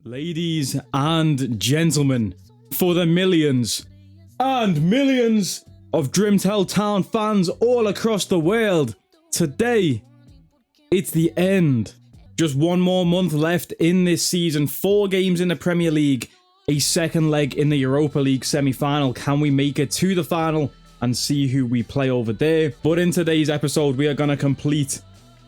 Ladies and gentlemen, for the millions and millions of Drimtell Town fans all across the world, today, it's the end. Just one more month left in this season, 4 games in the Premier League, a second leg in the Europa League semi-final. Can we make it to the final and see who we play over there? But in today's episode, we are going to complete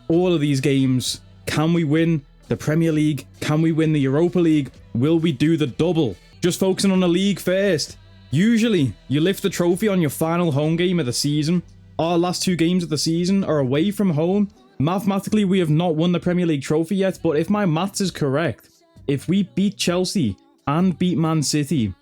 all of these games. Can we win the Premier League? Can we win the Europa League? Will we do the double? Just focusing on the league first. Usually, you lift the trophy on your final home game of the season. Our last 2 games of the season are away from home. Mathematically, we have not won the Premier League trophy yet, but if my maths is correct, if we beat Chelsea and beat Man City,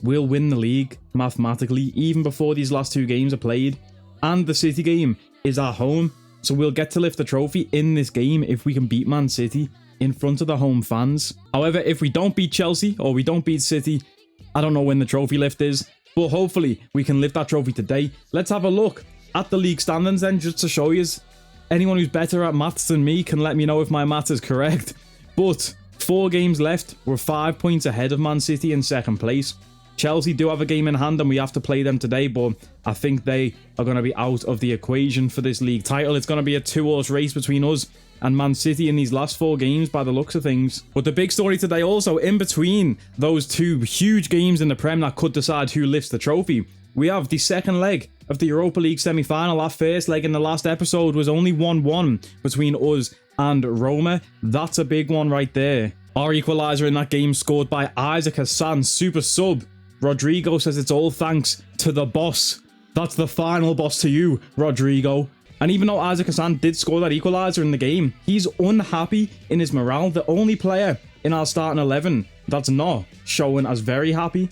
we'll win the league mathematically, even before these last 2 games are played. And the City game is at home, so we'll get to lift the trophy in this game if we can beat Man City in front of the home fans. However, if we don't beat Chelsea or we don't beat City, I don't know when the trophy lift is, but hopefully we can lift that trophy today. Let's have a look at the league standings then, just to show you. Anyone who's better at maths than me can let me know if my maths is correct. But 4 games left, we're 5 points ahead of Man City in second place. Chelsea do have a game in hand and we have to play them today, but I think they are going to be out of the equation for this league title. It's going to be a 2-horse race between us and Man City in these last 4 games by the looks of things. But the big story today also, in between those 2 huge games in the Prem that could decide who lifts the trophy, we have the second leg of the Europa League semi-final. Our first leg in the last episode was only 1-1 between us and Roma. That's a big one right there. Our equaliser in that game scored by Isaac Hassan, super sub. Rodrigo says it's all thanks to the boss. That's the final boss to you, Rodrigo. And even though Isaac Hassan did score that equaliser in the game, he's unhappy in his morale. The only player in our starting 11 that's not showing as very happy.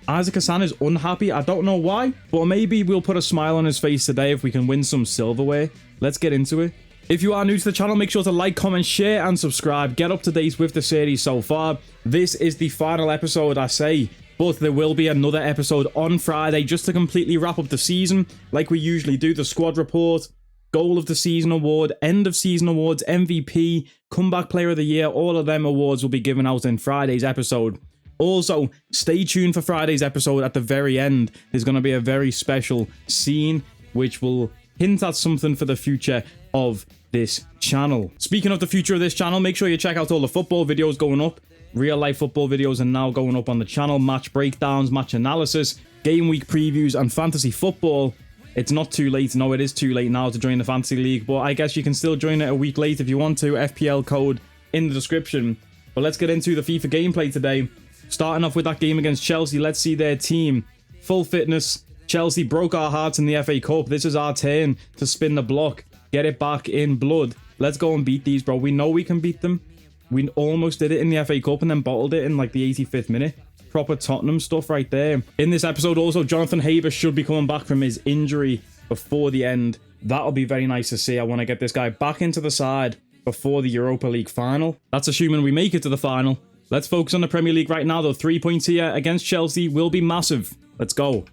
Isaac Hassan is unhappy. I don't know why, but maybe we'll put a smile on his face today if we can win some silverware. Let's get into it. If you are new to the channel, make sure to like, comment, share, and subscribe. Get up to date with the series so far. This is the final episode, I say, but there will be another episode on Friday just to completely wrap up the season, like we usually do. The squad report, goal of the season award, end of season awards, MVP, comeback player of the year, all of them awards will be given out in Friday's episode. Also, stay tuned for Friday's episode. At the very end, there's going to be a very special scene which will hint at something for the future of this channel. Speaking of the future of this channel, make sure you check out all the football videos going up. Real life football videos are now going up on the channel. Match breakdowns, match analysis, game week previews, and fantasy football. It's not too late. No, it is too late now to join the fantasy league, but I guess you can still join it a week late if you want to. FPL code in the description. But let's get into the FIFA gameplay today. Starting off with that game against Chelsea, let's see their team. Full fitness. Chelsea broke our hearts in the FA Cup. This is our turn to spin the block. Get it back in blood. Let's go and beat these, bro. We know we can beat them. We almost did it in the FA Cup and then bottled it in like the 85th minute. Proper Tottenham stuff right there. In this episode also, Jonathan Haber should be coming back from his injury before the end. That'll be very nice to see. I want to get this guy back into the side before the Europa League final. That's assuming we make it to the final. Let's focus on the Premier League right now, though. 3 points here against Chelsea will be massive. Let's go.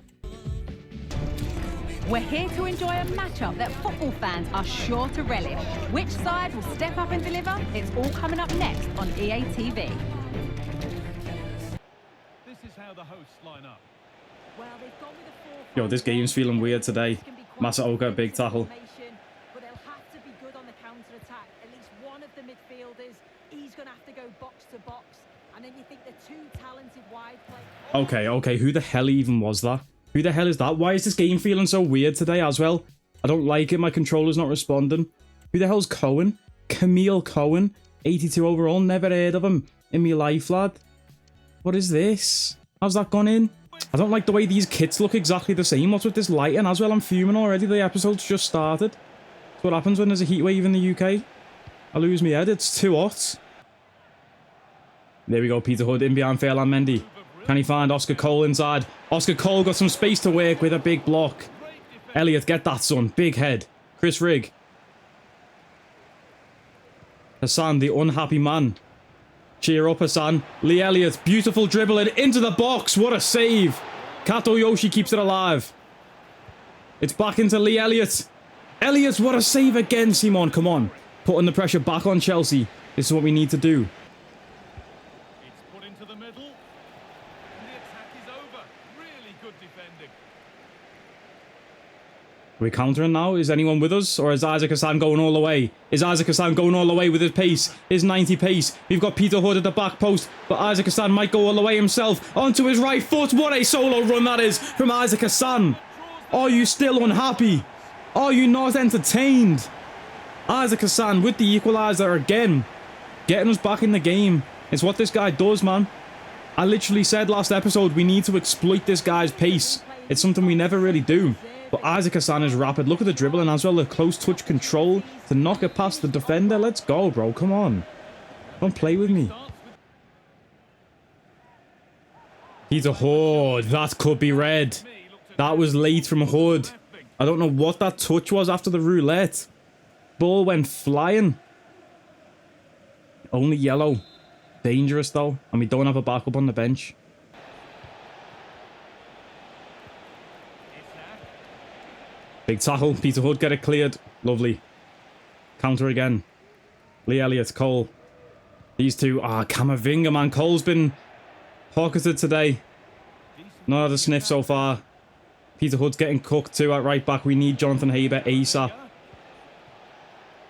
We're here to enjoy a matchup that football fans are sure to relish. Which side will step up and deliver? It's all coming up next on EA TV. This is how the hosts line up. Well, they've gone with a 4-4-2. Yo, this game's feeling weird today. MattHDGamer, big tackle. But they'll have to be good on the counter-attack. At least one of the midfielders, he's going to have to go box to box. And then you think the 2 talented wide players. Okay, who the hell even was that? Who the hell is that? Why is this game feeling so weird today as well? I don't like it. My controller's not responding. Who the hell's Cohen? Camille Cohen, 82 overall. Never heard of him in my life, lad. What is this? How's that gone in? I don't like the way these kits look exactly the same. What's with this lighting as well? I'm fuming already. The episode's just started. That's what happens when there's a heat wave in the UK. I lose my head. It's too hot. There we go, Peter Hood in behind Fairland Mendy. Can he find Oscar Cole inside? Oscar Cole got some space to work with, a big block. Elliot, get that, son. Big head. Chris Rigg. Hassan, the unhappy man. Cheer up, Hassan. Lee Elliott, beautiful dribbling into the box. What a save. Kato Yoshi keeps it alive. It's back into Lee Elliott. Elliott, what a save again, Simon. Come on. Putting the pressure back on Chelsea. This is what we need to do. into the middle. And the attack is over. Really good defending. Are we countering now? Is anyone with us? Or is Isaac Hassan going all the way? Is Isaac Hassan going all the way with his pace? His 90 pace. We've got Peter Hood at the back post. But Isaac Hassan might go all the way himself. Onto his right foot. What a solo run that is from Isaac Hassan. Are you still unhappy? Are you not entertained? Isaac Hassan with the equaliser again. Getting us back in the game. It's what this guy does, man. I literally said last episode we need to exploit this guy's pace. It's something we never really do. But Isaac Hassan is rapid. Look at the dribbling as well. The close touch control to knock it past the defender. Let's go, bro. Come on. Don't play with me. Peter Hood. That could be red. That was late from Hood. I don't know what that touch was after the roulette. Ball went flying. Only yellow. Dangerous though. And we don't have a backup on the bench. Big tackle. Peter Hood get it cleared. Lovely. Counter again. Lee Elliott, Cole. These two. Camavinga, man. Cole's been pocketed today. Not had a sniff so far. Peter Hood's getting cooked too at right back. We need Jonathan Haber ASAP.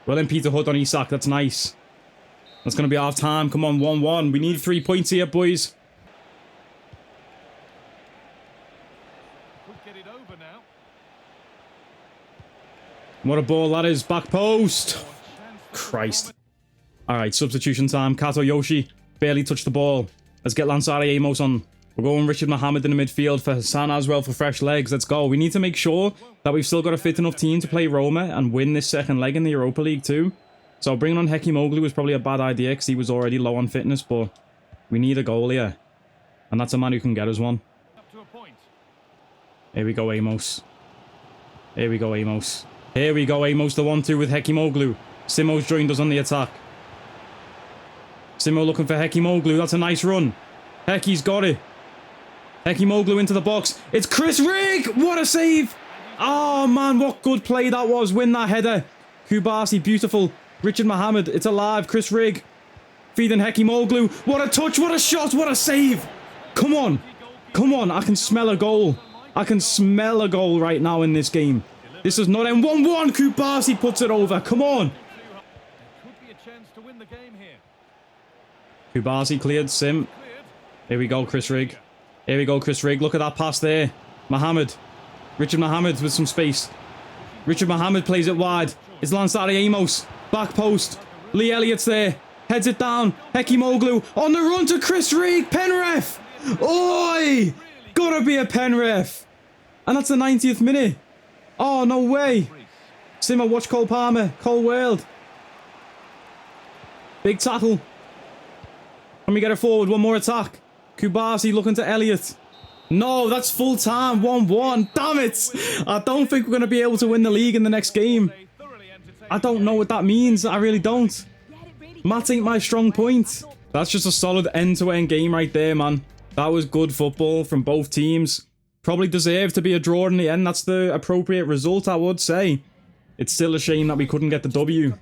Well then, Peter Hood on Isak. That's nice. That's going to be half time. Come on, 1-1. We need 3 points here, boys. Could get it over now. What a ball that is. Back post. Christ. Alright, substitution time. Kato Yoshi barely touched the ball. Let's get Lansari Amos on. We're going Richard Mohammed in the midfield for Hassan as well for fresh legs. Let's go. We need to make sure that we've still got a fit enough team to play Roma and win this second leg in the Europa League too. So bringing on Hekimoglu was probably a bad idea because he was already low on fitness, but we need a goal here. And that's a man who can get us one. Up to a point. Here we go, Amos. Here we go, Amos. Here we go, Amos. The 1-2 with Hekimoglu. Simo's joined us on the attack. Simo looking for Hekimoglu. That's a nice run. Heki's got it. Hekimoglu into the box. It's Chris Rigg! What a save! Oh, man, what good play that was. Win that header. Kubasi, beautiful. Richard Mohammed, it's alive. Chris Rigg. Feeding Hekimoglu. What a touch, what a shot, what a save. Come on. Come on, I can smell a goal. I can smell a goal right now in this game. This is not end. 1-1. Kubasi puts it over. Come on. Could be a chance to win the game here. Kubasi cleared. Sim. Here we go, Chris Rigg. Here we go, Chris Rigg. Look at that pass there. Mohammed. Richard Mohammed with some space. Richard Mohammed plays it wide. It's Lansari Amos. Back post. Lee Elliott's there. Heads it down. Hekimoglu on the run to Chris Rigg. Pen ref. Oi! Gotta be a pen ref. And that's the 90th minute. Oh, no way. Simmer, watch Cole Palmer. Cole World. Big tackle. Let me get it forward. One more attack. Kubasi looking to Elliott. No, that's full time. 1-1. Damn it. I don't think we're going to be able to win the league in the next game. I don't know what that means. I really don't. Matt ain't my strong point. That's just a solid end-to-end game right there, man. That was good football from both teams. Probably deserved to be a draw in the end. That's the appropriate result, I would say. It's still a shame that we couldn't get the W.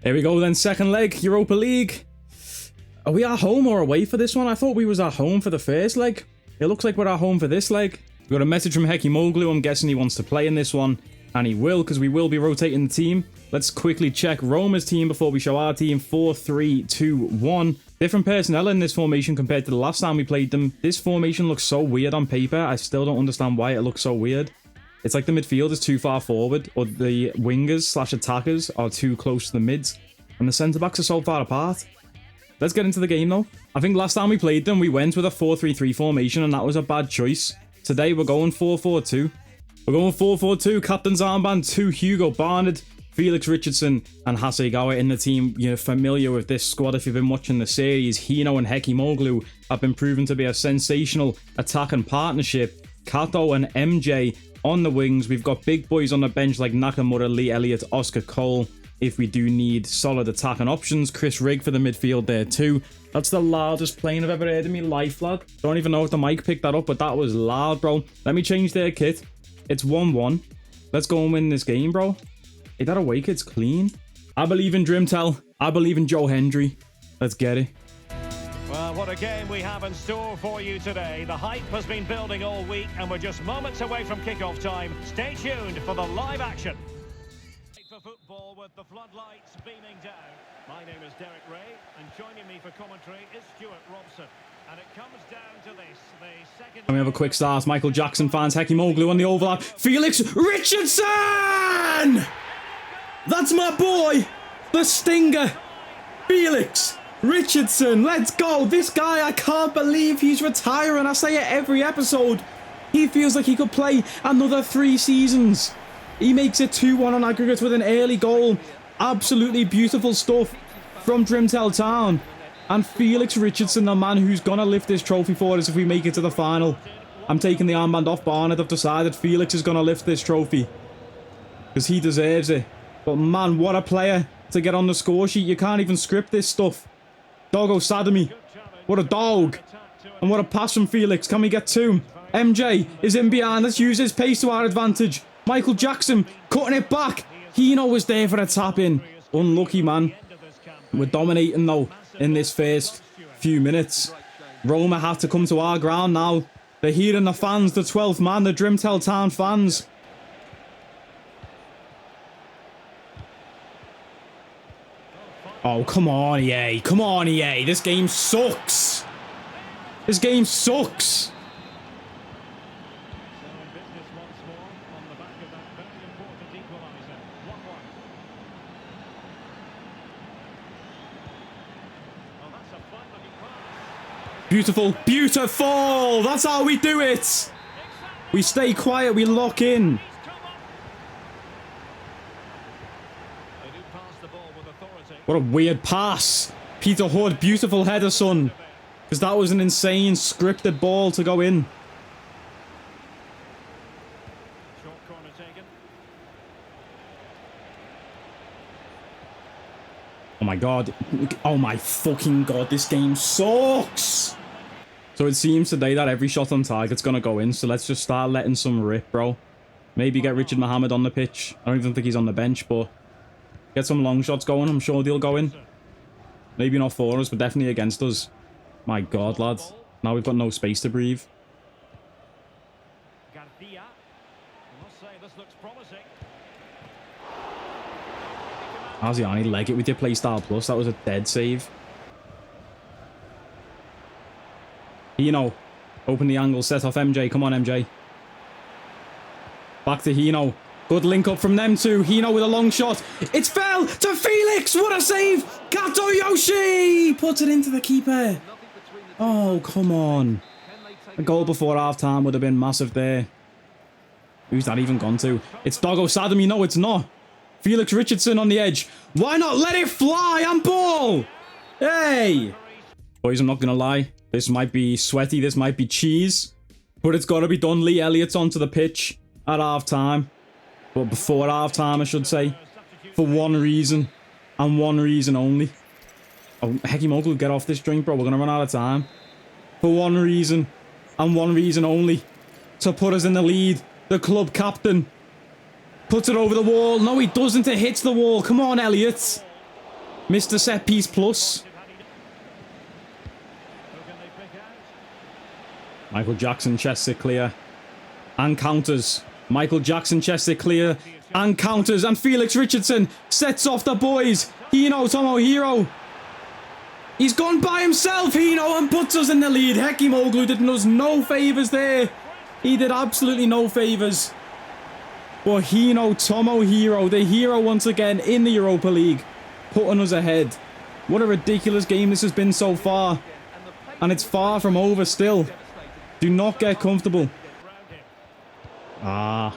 Here we go then. Second leg. Europa League. Are we at home or away for this one? I thought we was at home for the first leg. It looks like we're at home for this leg. We got a message from Hekimoglu. I'm guessing he wants to play in this one. And he will, because we will be rotating the team. Let's quickly check Roma's team before we show our team. 4-3-2-1. Different personnel in this formation compared to the last time we played them. This formation looks so weird on paper. I still don't understand why it looks so weird. It's like the midfield is too far forward, or the wingers/attackers are too close to the mids. And the centre-backs are so far apart. Let's get into the game though. I think last time we played them, we went with a 4-3-3 formation, and that was a bad choice. Today, we're going 4-4-2. We're going 4-4-2. Captain's armband 2, Hugo Barnard, Felix Richardson, and Hasegawa in the team. You're familiar with this squad if you've been watching the series. Hino and Hekimoglu have been proven to be a sensational attacking partnership. Kato and MJ on the wings. We've got big boys on the bench like Nakamura, Lee Elliott, Oscar Cole. If we do need solid attacking options, Chris Rigg for the midfield there too. That's the loudest plane I've ever heard in my life, lad. Don't even know if the mic picked that up, but that was loud, bro. Let me change their kit. It's 1-1. Let's go and win this game, bro. Hey, that away kit's clean. I believe in Drimtell. I believe in Joe Hendry. Let's get it. Well, what a game we have in store for you today. The hype has been building all week and we're just moments away from kickoff time. Stay tuned for the live action. For football with the floodlights beaming down. My name is Derek Ray and joining me for commentary is Stuart Robson. And it comes down to this, the second... Let me have a quick start. Michael Jackson fans, Hekimoglu on the overlap. Felix Richardson! That's my boy, the Stinger. Felix Richardson, let's go. This guy, I can't believe he's retiring. I say it every episode. He feels like he could play another 3 seasons. He makes it 2-1 on aggregate with an early goal. Absolutely beautiful stuff from Drimtell Town. And Felix Richardson, the man who's going to lift this trophy for us if we make it to the final. I'm taking the armband off Barnett. I've decided Felix is going to lift this trophy. Because he deserves it. But man, what a player to get on the score sheet. You can't even script this stuff. Doggo Sadami. What a dog. And what a pass from Felix. Can we get 2? MJ is in behind. Let's use his pace to our advantage. Michael Jackson cutting it back. Hino was there for a tap in. Unlucky, man. We're dominating though in this first few minutes. Roma have to come to our ground now. They're hearing the fans, the 12th man, the Drimtell Town fans. Oh, come on, EA. Come on, EA. This game sucks. This game sucks. Beautiful, beautiful. That's how we do it. We stay quiet, we lock in. What a weird pass. Peter Hood, beautiful header, son. Because that was an insane scripted ball to go in. Oh my god. Oh my fucking god, this game sucks. So it seems today that every shot on target's gonna go in, so let's just start letting some rip, bro. Maybe get Richard Mohammed on the pitch. I don't even think he's on the bench, but get some long shots going. I'm sure they'll go in. Maybe not for us, but definitely against us. My god, lads. Now we've got no space to breathe. Arziani, leg it with your playstyle plus. That was a dead save. Hino. Open the angle. Set off MJ. Come on, MJ. Back to Hino. Good link up from them two. Hino with a long shot. It's fell to Felix. What a save. Kato Yoshi puts it into the keeper. Oh, come on. A goal before half-time would have been massive there. Who's that even gone to? It's Doggo Sadami. No, it's not. Felix Richardson on the edge. Why not let it fly and ball? Hey. Boys, I'm not going to lie. This might be sweaty. This might be cheese. But it's got to be done. Lee Elliott's onto the pitch at half-time. Well, before half-time, I should say. For one reason. And one reason only. Oh, Hekimoglu, get off this drink, bro. We're going to run out of time. For one reason. And one reason only. To put us in the lead. The club captain. Puts it over the wall. No, he doesn't. It hits the wall. Come on, Elliott. Mr. Set Piece Plus. Michael Jackson chests it clear. And counters. Michael Jackson chests it clear. And counters. And Felix Richardson sets off the boys. Hino Tomohiro. He's gone by himself, Hino, and puts us in the lead. Hekimoglu did us no favours there. He did absolutely no favours. But Hino Tomohiro, the hero once again in the Europa League, putting us ahead. What a ridiculous game this has been so far. And it's far from over still. Do not get comfortable. Ah.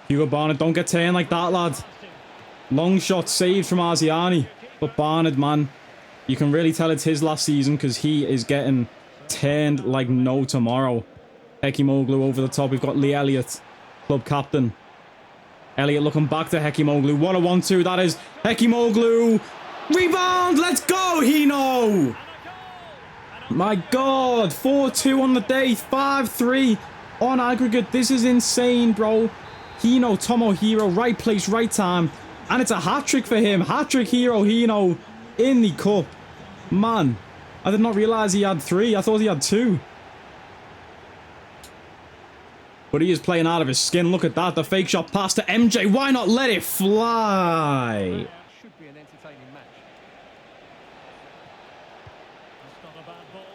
Hugo Barnett, don't get turned like that, lad. Long shot saved from Arziani. But Barnett, man, you can really tell it's his last season because he is getting turned like no tomorrow. Hekimoglu over the top. We've got Lee Elliott, club captain. Elliott looking back to Hekimoglu. What a 1-2 that is. Hekimoglu. Rebound. Let's go, Hino. My God. 4-2 on the day. 5-3 on aggregate. This is insane, bro. Hino Tomohiro. Right place, right time. And it's a hat-trick for him. Hat-trick hero Hino in the cup. Man, I did not realize he had 3. I thought he had 2. But he is playing out of his skin. Look at that. The fake shot pass to MJ. Why not let it fly? Should be an entertaining match.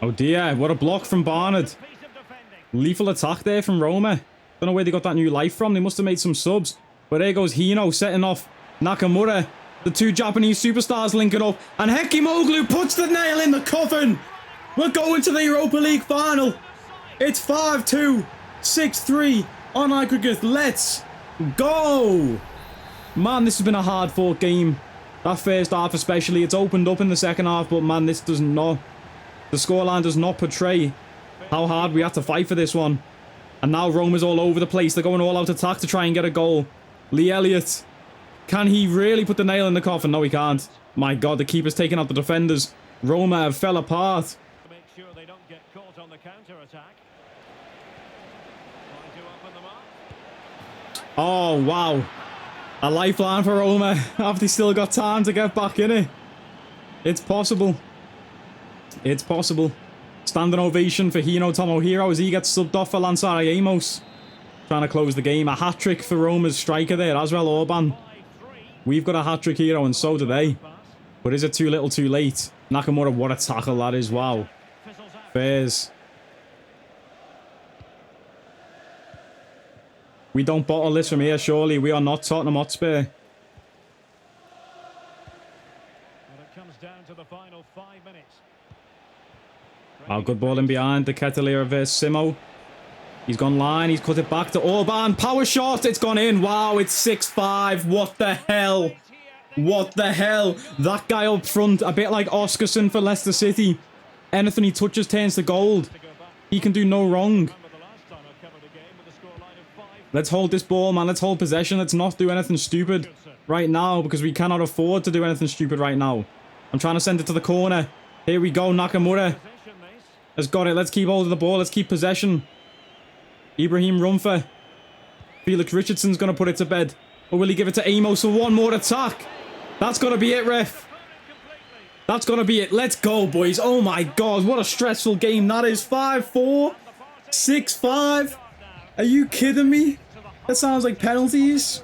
Oh dear. What a block from Barnard. Lethal attack there from Roma. Don't know where they got that new life from. They must have made some subs. But there goes Hino setting off Nakamura. The 2 Japanese superstars linking up. And Hekimoglu puts the nail in the coffin. We're going to the Europa League final. It's 5-2. 6-3 on aggregate. Let's go. Man, this has been a hard-fought game. That first half especially. It's opened up in the second half. But man, this does not... The scoreline does not portray how hard we had to fight for this one. And now Roma's all over the place. They're going all out attack to try and get a goal. Lee Elliott. Can he really put the nail in the coffin? No, he can't. My God, the keeper's taking out the defenders. Roma have fell apart. Make sure they don't get caught on the counter-attack. Trying to open them up. Oh, wow. A lifeline for Roma. Have they still got time to get back in it? It's possible. It's possible. Standing ovation for Hino Tomohiro as he gets subbed off for Lansara Amos. Trying to close the game. A hat-trick for Roma's striker there as well, Orban. We've got a hat-trick hero and so do they. But is it too little too late? Nakamura, what a tackle that is. Wow. Fairs. We don't bottle this from here, surely. We are not Tottenham Hotspur. Well, it comes down to the final 5 minutes. Oh, good ball in behind. The Ketelier versus Simo. He's gone line. He's cut it back to Orban. Power shot. It's gone in. Wow, it's 6-5. What the hell? What the hell? That guy up front, a bit like Oscarson for Leicester City. Anything he touches turns to gold. He can do no wrong. Let's hold this ball, man. Let's hold possession. Let's not do anything stupid right now because we cannot afford to do anything stupid right now. I'm trying to send it to the corner. Here we go. Nakamura has got it. Let's keep hold of the ball. Let's keep possession. Ibrahim Rumfa. Felix Richardson's going to put it to bed. Or will he give it to Amos for one more attack? That's going to be it, ref. That's going to be it. Let's go, boys. Oh my God. What a stressful game that is. 5-4. 6-5. Are you kidding me? That sounds like penalties.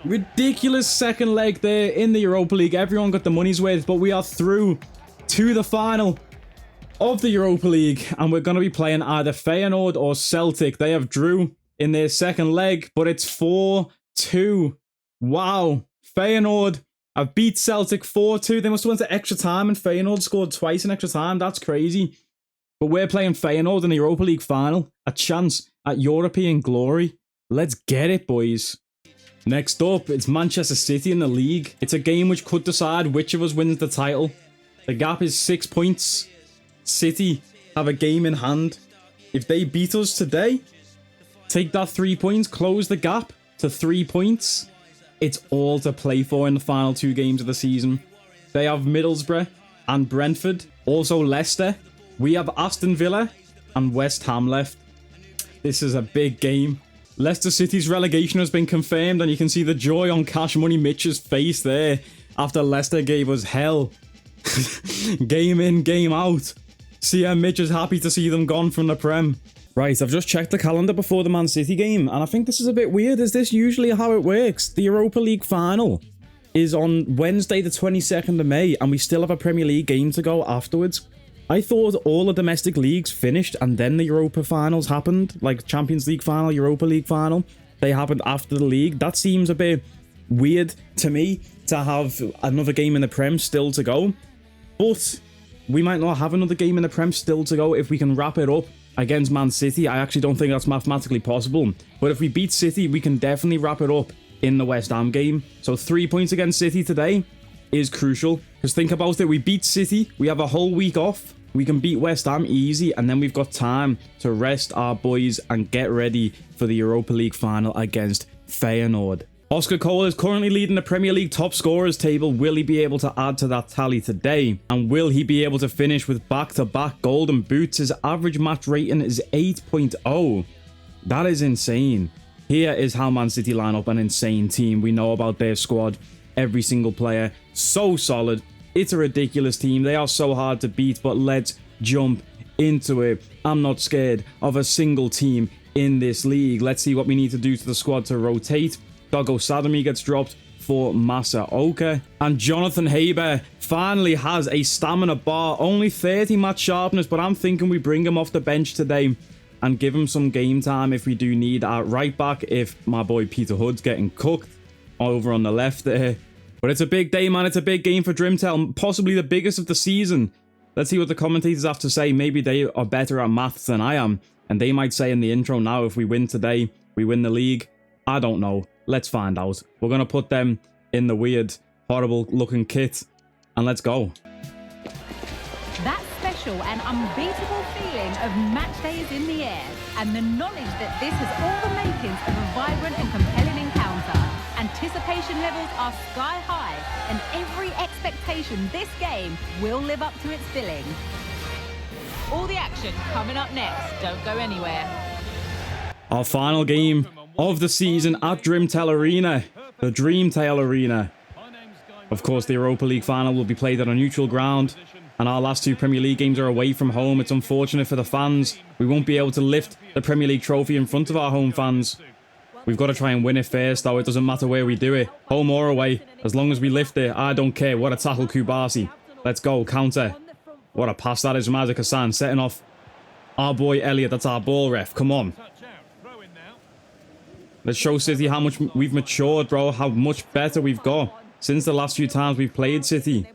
Ridiculous second leg there in the Europa League. Everyone got the money's worth, but we are through to the final of the Europa League, and we're going to be playing either Feyenoord or Celtic. They have drew in their second leg, but it's 4-2. Wow. Feyenoord have beat Celtic 4-2. They must have went to extra time, and Feyenoord scored twice in extra time. That's crazy. But we're playing Feyenoord in the Europa League final. A chance at European glory. Let's get it, boys. Next up, it's Manchester City in the league. It's a game which could decide which of us wins the title. The gap is 6 points. City have a game in hand. If they beat us today, take that 3 points, close the gap to 3 points. It's all to play for in the final 2 games of the season. They have Middlesbrough and Brentford. Also Leicester. We have Aston Villa and West Ham left. This is a big game. Leicester City's relegation has been confirmed, and you can see the joy on Cash Money Mitch's face there after Leicester gave us hell. Game in, game out. CM Mitch is happy to see them gone from the Prem. Right, I've just checked the calendar before the Man City game, and I think this is a bit weird. Is this usually how it works? The Europa League final is on Wednesday the 22nd of May, and we still have a Premier League game to go afterwards. I thought all the domestic leagues finished and then the Europa finals happened, like Champions League final, Europa League final. They happened after the league. That seems a bit weird to me to have another game in the Prem still to go. But we might not have another game in the Prem still to go if we can wrap it up against Man City. I actually don't think that's mathematically possible. But if we beat City, we can definitely wrap it up in the West Ham game. So 3 points against City today is crucial. Because think about it, we beat City, we have a whole week off. We can beat West Ham easy, and then we've got time to rest our boys and get ready for the Europa League final against Feyenoord. Oscar Cole is currently leading the Premier League top scorers table. Will he be able to add to that tally today? And will he be able to finish with back-to-back golden boots? His average match rating is 8.0. That is insane. Here is how Man City line up an insane team. We know about their squad. Every single player. So solid. It's a ridiculous team. They are so hard to beat, but let's jump into it. I'm not scared of a single team in this league. Let's see what we need to do to the squad to rotate. Dogo Sadami gets dropped for Massa Oka. And Jonathan Haber finally has a stamina bar. Only 30 match sharpness, but I'm thinking we bring him off the bench today and give him some game time if we do need at right back, if my boy Peter Hood's getting cooked over on the left there. But it's a big day, man. It's a big game for Drimtell, possibly the biggest of the season. Let's see what the commentators have to say. Maybe they are better at maths than I am, and they might say in the intro now, if we win today, we win the league. I don't know. Let's find out. We're going to put them in the weird, horrible looking kit, and let's go. That special and unbeatable feeling of match day is in the air, and the knowledge that this has all the makings of a vibrant and compelling encounter. Anticipation levels are sky high, and every expectation this game will live up to its billing. All the action coming up next. Don't go anywhere. Our final game of the season at Drimtell Arena, the Drimtell Arena. Of course, the Europa League final will be played at a neutral ground, and our last two Premier League games are away from home. It's unfortunate for the fans. We won't be able to lift the Premier League trophy in front of our home fans. We've got to try and win it first, though. It doesn't matter where we do it, home or away. As long as we lift it, I don't care. What a tackle, Kubasi. Let's go, counter. What a pass that is from Isaac Hassan, setting off our boy Elliot. That's our ball ref. Come on. Let's show City how much we've matured, bro. How much better we've got since the last few times we've played City.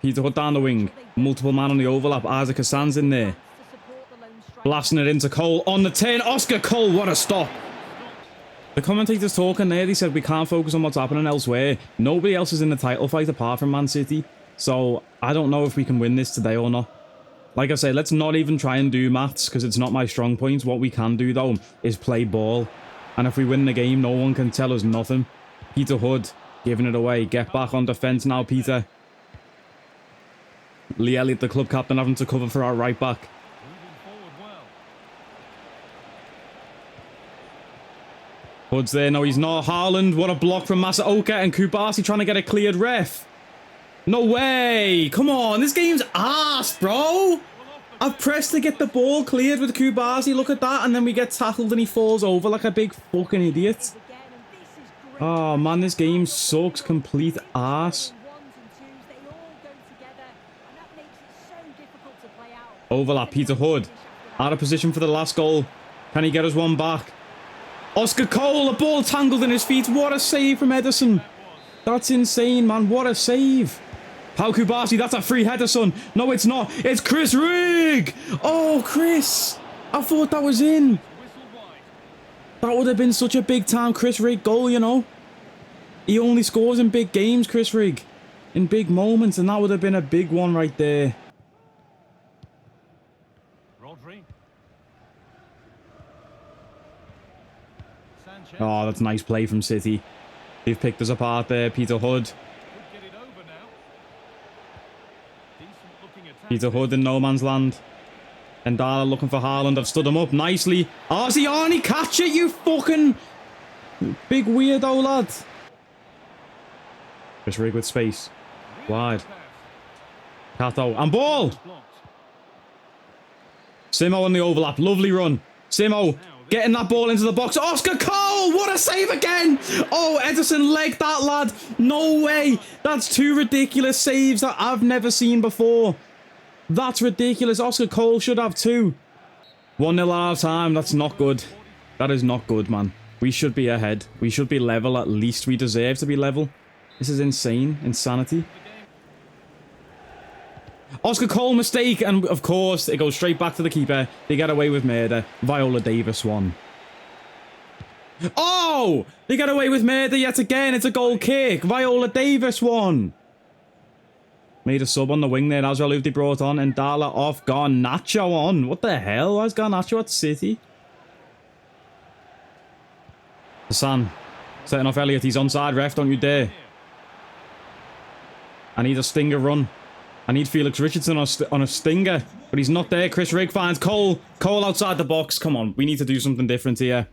Peter Hood down the wing. Multiple man on the overlap. Isaac Hassan's in there. Blasting it into Cole on the turn. Oscar Cole, what a stop. The commentators talking there, they said we can't focus on what's happening elsewhere. Nobody else is in the title fight apart from Man City. So I don't know if we can win this today or not. Like I say, let's not even try and do maths because it's not my strong point. What we can do though is play ball. And if we win the game, no one can tell us nothing. Peter Hood giving it away. Get back on defence now, Peter. Lee Elliott, the club captain, having to cover for our right back. Hood's there. No, he's not. Haaland, what a block from Massa Oka, and Kubasi trying to get a cleared ref. No way. Come on. This game's ass, bro. I've pressed to get the ball cleared with Kubasi. Look at that. And then we get tackled and he falls over like a big fucking idiot. Oh, man. This game sucks. Complete ass. Overlap. Peter Hood. Out of position for the last goal. Can he get us one back? Oscar Cole, a ball tangled in his feet. What a save from Ederson. That's insane, man. What a save. Pau Kubasi, that's a free header, son. No, it's not. It's Chris Rigg. Oh, Chris. I thought that was in. That would have been such a big time Chris Rigg goal, you know. He only scores in big games, Chris Rigg. In big moments, and that would have been a big one right there. Oh, that's nice play from City. They've picked us apart there. Peter Hood. Peter Hood in no man's land. And Dala looking for Haaland. I've stood him up nicely. Arziani, catch it, you fucking big weirdo, lad. Chris Rigg with space. Wide. Kato. And ball! Simo on the overlap. Lovely run. Simo getting that ball into the box. Oscar Cole! What a save again! Oh, Ederson legged that, lad. No way. That's two ridiculous saves that I've never seen before. That's ridiculous. Oscar Cole should have two. 1-0 at half time. That's not good. That is not good, man. We should be ahead. We should be level at least. We deserve to be level. This is insane. Insanity. Oscar Cole mistake, and of course it goes straight back to the keeper. They get away with murder. Viola Davis won. Oh! They get away with murder yet again. It's a goal kick. Viola Davis won. Made a sub on the wing there as well, who they brought on. And Dala off. Garnacho on. What the hell? Why is Garnacho at City? Hassan setting off Elliott. He's onside, ref. Don't you dare. I need a stinger run. I need Felix Richardson on a stinger, but he's not there. Chris Rigg finds Cole. Cole outside the box. Come on, we need to do something different here.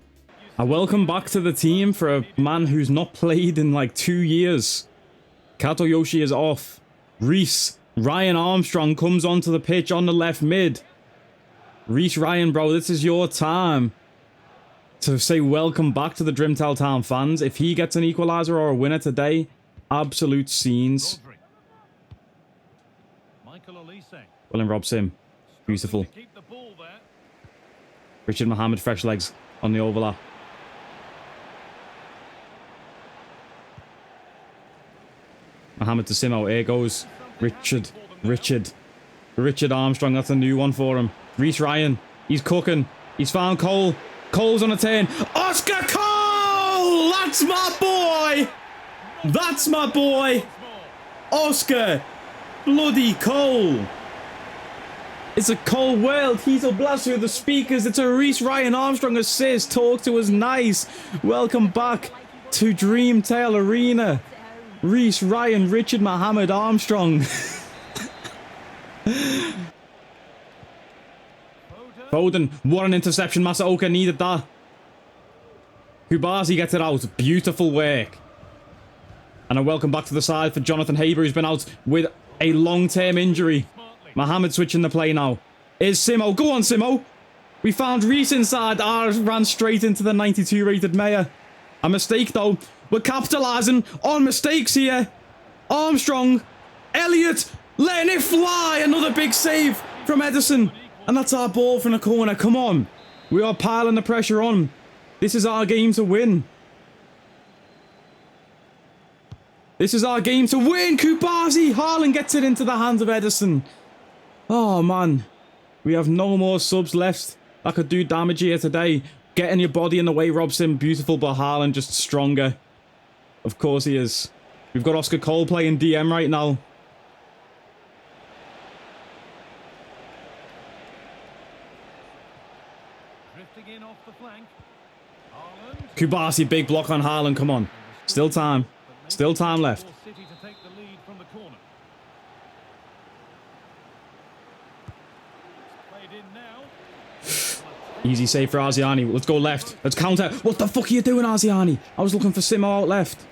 A welcome back to the team for a man who's not played in like 2 years. Kato Yoshi is off. Reese Ryan Armstrong comes onto the pitch on the left mid. Reese Ryan, bro, this is your time to say welcome back to the Drimtell Town fans. If he gets an equaliser or a winner today, absolute scenes. William robs him. Beautiful. Richard Mohammed, fresh legs on the overlap. Mohammed to Simo. Here goes Richard Armstrong. That's a new one for him. Reese Ryan. He's cooking. He's found Cole. Cole's on a turn. Oscar Cole! That's my boy! That's my boy! Oscar bloody Cole! It's a Cole world. He's a blast through the speakers. It's a Reese Ryan Armstrong assist. Talk to us nice. Welcome back to Drimtell Arena. Reese Ryan, Richard Mohammed Armstrong. Foden, what an interception. Masaoka needed that. Kubazi gets it out. Beautiful work. And a welcome back to the side for Jonathan Haber, who's been out with a long-term injury. Mohammed switching the play now. Is Simo. Go on, Simo. We found Reese inside. Ran straight into the 92 rated Mayor. A mistake, though. We're capitalising on mistakes here. Armstrong. Elliott. Letting it fly. Another big save from Edison. And that's our ball from the corner. Come on. We are piling the pressure on. This is our game to win. This is our game to win. Kubazi. Haaland gets it into the hands of Edison. Oh, man. We have no more subs left that could do damage here today. Getting your body in the way robs him. Beautiful, but Haaland just stronger. Of course he is. We've got Oscar Cole playing DM right now. Drifting in off the flank. Kubasi, big block on Haaland. Come on. Still time. Still time left. Easy save for Arziani. Let's go left. Let's counter. What the fuck are you doing, Arziani? I was looking for Simo out left.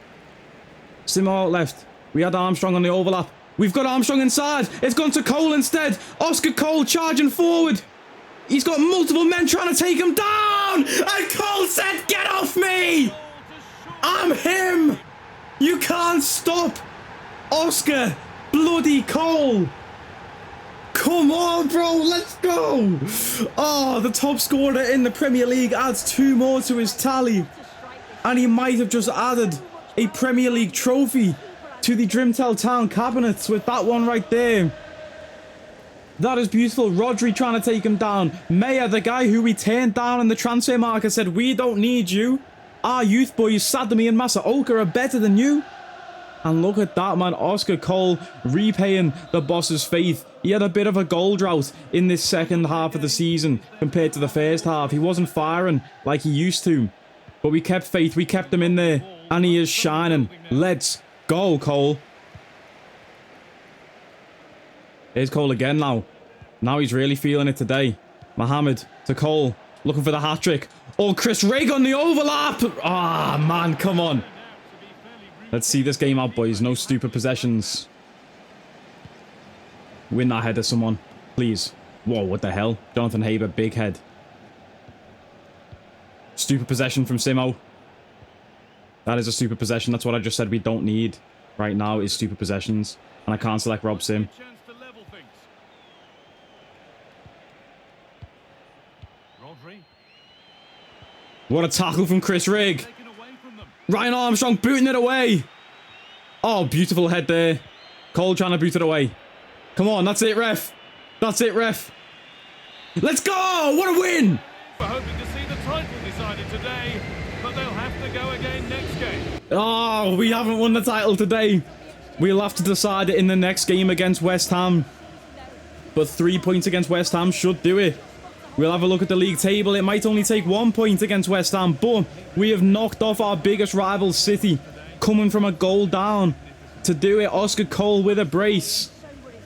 Simo out left. We had Armstrong on the overlap. We've got Armstrong inside. It's gone to Cole instead. Oscar Cole charging forward. He's got multiple men trying to take him down. And Cole said, get off me. I'm him. You can't stop Oscar bloody Cole. Come on, bro, let's go! Oh, the top scorer in the Premier League adds 2 more to his tally. And he might have just added a Premier League trophy to the Drimtell Town cabinets with that one right there. That is beautiful. Rodri trying to take him down. Mayer, the guy who we turned down in the transfer market, said, we don't need you. Our youth boys, Sadami and Masaoka, are better than you. And look at that, man. Oscar Cole repaying the boss's faith. He had a bit of a goal drought in this second half of the season compared to the first half. He wasn't firing like he used to. But we kept faith. We kept him in there. And he is shining. Let's go, Cole. Here's Cole again now. Now he's really feeling it today. Mohammed to Cole. Looking for the hat-trick. Oh, Chris Rigg on the overlap. Ah, man, come on. Let's see this game out, boys. No stupid possessions. Win that header, someone. Please. Whoa, what the hell? Jonathan Haber, big head. Stupid possession from Simo. That is a stupid possession. That's what I just said we don't need right now is stupid possessions. And I can't select Rob Sim. What a tackle from Chris Rigg. Ryan Armstrong booting it away. Oh, beautiful head there. Cole trying to boot it away. Come on, that's it, ref. That's it, ref. Let's go! What a win! We're hoping to see the title decided today, but they'll have to go again next game. Oh, we haven't won the title today. We'll have to decide it in the next game against West Ham. But 3 points against West Ham should do it. We'll have a look at the league table. It might only take 1 point against West Ham, but we have knocked off our biggest rival, City, coming from a goal down to do it. Oscar Cole with a brace.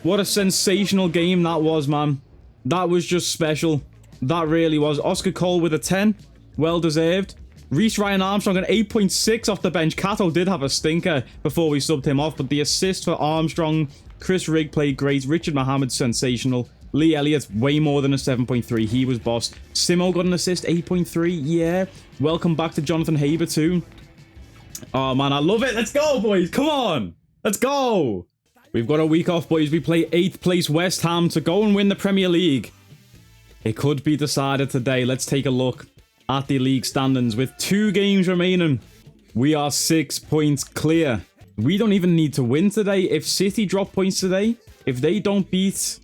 What a sensational game that was, man. That was just special. That really was. Oscar Cole with a 10. Well deserved. Reece Ryan Armstrong an 8.6 off the bench. Cato did have a stinker before we subbed him off, but the assist for Armstrong. Chris Rigg played great. Richard Mohammed, sensational. Lee Elliott, way more than a 7.3. He was boss. Simo got an assist, 8.3. Yeah. Welcome back to Jonathan Haber too. Oh, man, I love it. Let's go, boys. Come on. Let's go. We've got a week off, boys. We play 8th place West Ham to go and win the Premier League. It could be decided today. Let's take a look at the league standings. With 2 games remaining, we are 6 points clear. We don't even need to win today. If City drop points today, if they don't beat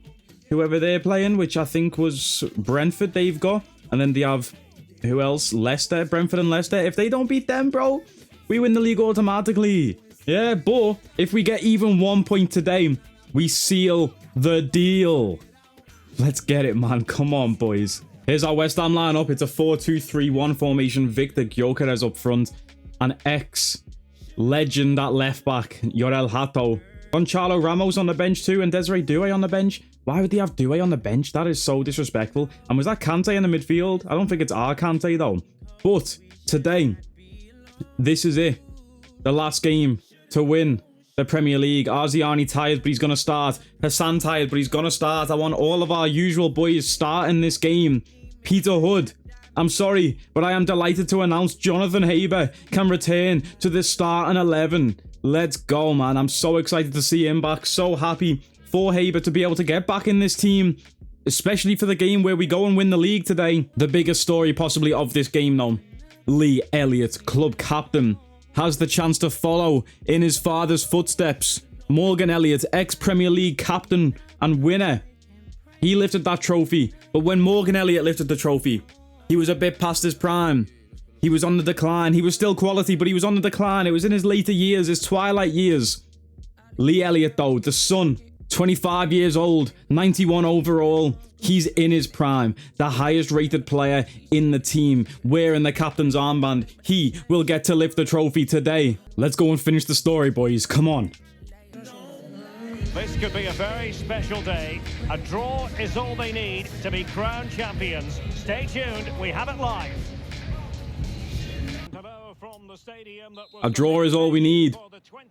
whoever they're playing, which I think was Brentford they've got, and then they have, who else? Leicester, Brentford and Leicester. If they don't beat them, bro, we win the league automatically. Yeah, but if we get even 1 point today, we seal the deal. Let's get it, man. Come on, boys. Here's our West Ham lineup. It's a 4-2-3-1 formation. Victor Gyökeres up front. An ex-legend at left back, Yorel Hato. Gonçalo Ramos on the bench too, and Desiree Doué on the bench. Why would they have Doué on the bench? That is so disrespectful. And was that Kante in the midfield? I don't think it's our Kante though. But today, this is it. The last game to win the Premier League. Arziani tired, but he's going to start. Hassan tired, but he's going to start. I want all of our usual boys starting this game. Peter Hood, I'm sorry, but I am delighted to announce Jonathan Haber can return to the starting 11. Let's go, man. I'm so excited to see him back. So happy for Haber to be able to get back in this team, especially for the game where we go and win the league today. The biggest story possibly of this game, though. Lee Elliott, club captain, has the chance to follow in his father's footsteps. Morgan Elliott, ex-Premier League captain and winner. He lifted that trophy, but when Morgan Elliott lifted the trophy, he was a bit past his prime. He was on the decline. He was still quality, but he was on the decline. It was in his later years, his twilight years. Lee Elliott, though, the son, 25 years old, 91 overall. He's in his prime, the highest rated player in the team, wearing the captain's armband. He will get to lift the trophy today. Let's go and finish the story, boys. Come on. This could be a very special day. A draw is all they need to be crowned champions. Stay tuned, we have it live. A draw is all we need,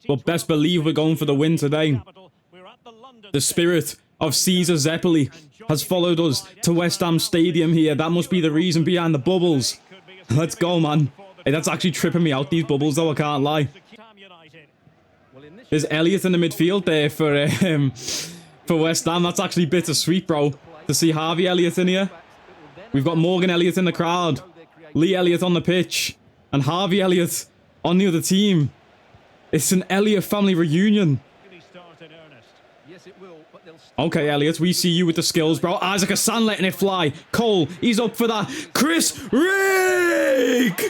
but best believe we're going for the win today. The spirit of Caesar Zeppeli has followed us to West Ham Stadium here. That must be the reason behind the bubbles. Let's go, man. Hey, that's actually tripping me out, these bubbles, though, I can't lie. There's Elliott in the midfield there for West Ham. That's actually bittersweet, bro, to see Harvey Elliott in here. We've got Morgan Elliott in the crowd, Lee Elliott on the pitch, and Harvey Elliott on the other team. It's an Elliott family reunion. Okay, Elliott, we see you with the skills, bro. Isaac Hassan letting it fly. Cole, he's up for that. Chris Rigg!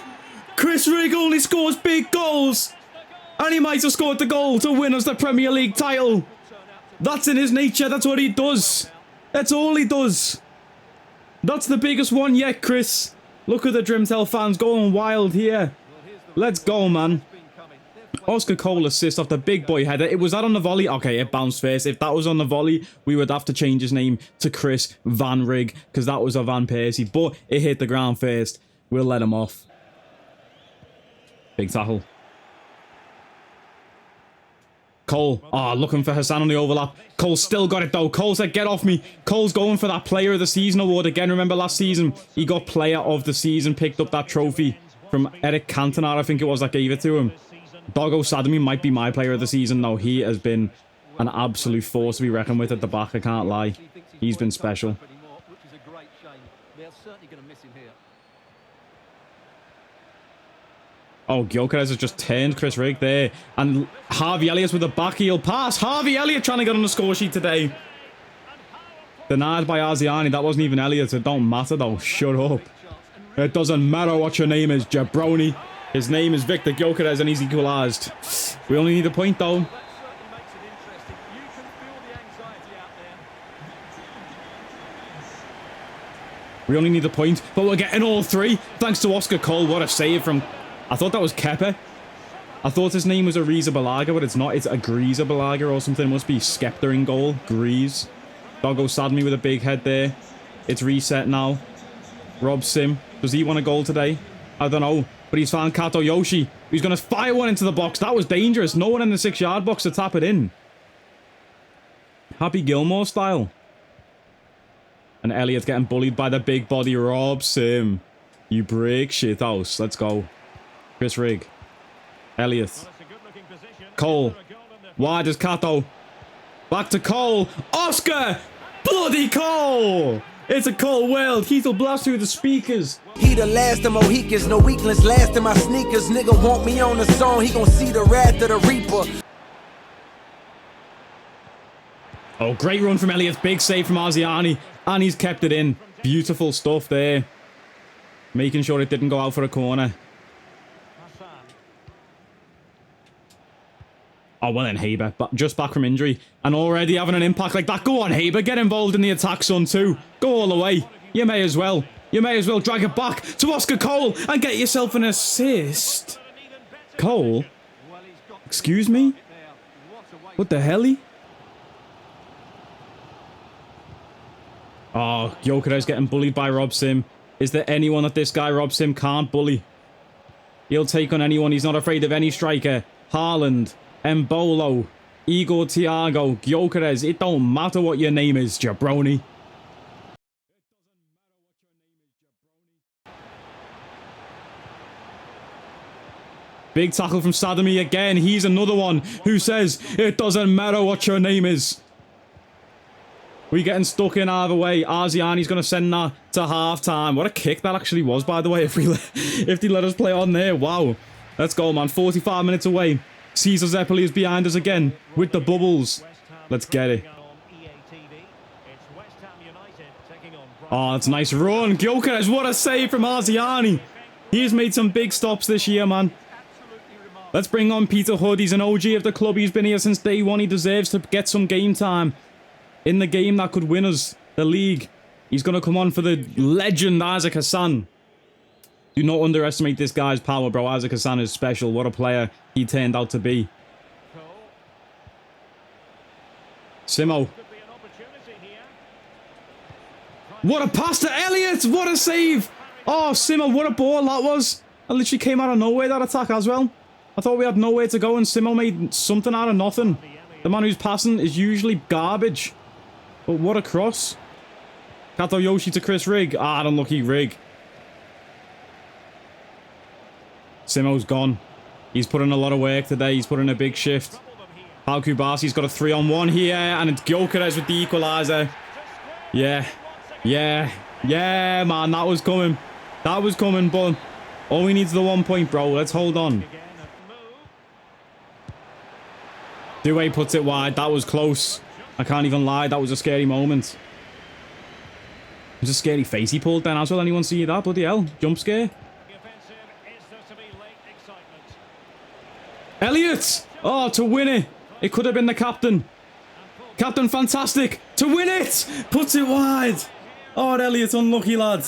Chris Rigg only scores big goals. And he might have scored the goal to win us the Premier League title. That's in his nature. That's what he does. That's all he does. That's the biggest one yet, Chris. Look at the Drimtell fans going wild here. Let's go, man. Oscar Cole assist off the big boy header. It was that on the volley? Okay, it bounced first. If that was on the volley, we would have to change his name to Chris Van Rigg, because that was a Van Persie. But it hit the ground first. We'll let him off. Big tackle. Cole, looking for Hassan on the overlap. Cole still got it though. Cole said, get off me. Cole's going for that Player of the Season award again. Remember last season, he got Player of the Season, picked up that trophy from Eric Cantona, I think it was, that gave it to him. Doggo Sadami might be my Player of the Season though. He has been an absolute force to be reckoned with at the back, I can't lie. He's been special. Oh, Gyökeres has just turned Chris Rigg there. And Harvey Elliott with a back heel pass. Harvey Elliott trying to get on the score sheet today. Denied by Arziani. That wasn't even Elliott. It don't matter though. Shut up. It doesn't matter what your name is, jabroni. His name is Victor Gyökeres and he's equalised. We only need a point though. We only need a point, but we're getting all three. Thanks to Oscar Cole. What a save from... I thought that was Kepa. I thought his name was Ariza Balaga, but it's not. It's Agreeza Balaga or something. It must be Skepta in goal. Grease. Doggo Sadmi with a big head there. It's reset now. Rob Sim. Does he want a goal today? I don't know. But he's found Kato Yoshi. He's going to fire one into the box. That was dangerous. No one in the 6-yard box to tap it in. Happy Gilmore style. And Elliot getting bullied by the big body Rob Sim. You break shit house. Let's go. Chris Rigg. Elliot. Cole. Wide as Kato. Back to Cole. Oscar! Bloody Cole! It's a Cole World. He'll blast through the speakers. He the last of Mohicans. No weakness last in my sneakers. Nigga want me on the song. He gon' see the wrath of the Reaper. Oh, great run from Elliot. Big save from Arziani. And he's kept it in. Beautiful stuff there. Making sure it didn't go out for a corner. Oh, well then, Haber. Just back from injury. And already having an impact like that. Go on, Haber. Get involved in the attack, son, too. Go all the way. You may as well. You may as well drag it back to Oscar Cole and get yourself an assist. Cole? Excuse me? What the hell? Oh, Gyökeres getting bullied by Rob Sim. Is there anyone that this guy Rob Sim can't bully? He'll take on anyone. He's not afraid of any striker. Haaland, Mbolo, Igor Thiago, Gyökeres. It don't matter what your name is, jabroni. Big tackle from Sadami again. He's another one who says, it doesn't matter what your name is. We getting stuck in either way. Arziani's going to send that to half-time. What a kick that actually was, by the way, if they let us play on there. Wow. Let's go, man. 45 minutes away. Cesar Zeppeli is behind us again with the bubbles. Let's get it. Oh, that's a nice run. Gyökeres, what a save from Arziani. He's made some big stops this year, man. Let's bring on Peter Hood. He's an OG of the club. He's been here since day one. He deserves to get some game time in the game that could win us the league. He's going to come on for the legend Isaac Hassan. Do not underestimate this guy's power, bro. Isaac Hassan is special. What a player he turned out to be. Simo. What a pass to Elliot. What a save. Oh, Simo, what a ball that was. That literally came out of nowhere, that attack as well. I thought we had nowhere to go and Simo made something out of nothing. The man who's passing is usually garbage. But what a cross. Kato Yoshi to Chris Rigg. Ah, unlucky Rigg. Simo's gone. He's put in a lot of work today. He's put in a big shift. Pau Kubasi's got a 3-on-1 here. And it's Gyökeres with the equaliser. Yeah. Yeah. Yeah, man. That was coming. That was coming, but all we need is the 1 point, bro. Let's hold on. Dewey puts it wide. That was close. I can't even lie. That was a scary moment. It was a scary face he pulled then as well. Anyone see that? Bloody hell. Jump scare. Elliot! Oh, to win it. It could have been the captain. Captain Fantastic. To win it! Puts it wide. Oh, Elliot, unlucky lad.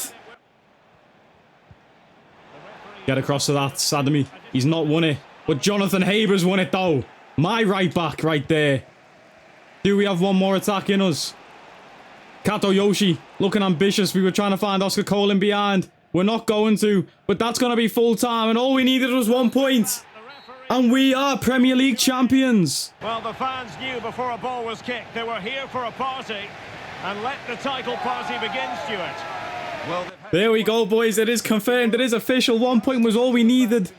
Get across to that. Sadami. He's not won it. But Jonathan Haber's won it though. My right back right there. Do we have one more attack in us? Kato Yoshi looking ambitious. We were trying to find Oscar Cole in behind. We're not going to. But that's going to be full time. And all we needed was 1 point. And we are Premier League champions. Well, the fans knew before a ball was kicked. They were here for a party. And let the title party begin, Stuart. Well, there we go, boys. It is confirmed. It is official. 1 point was all we needed.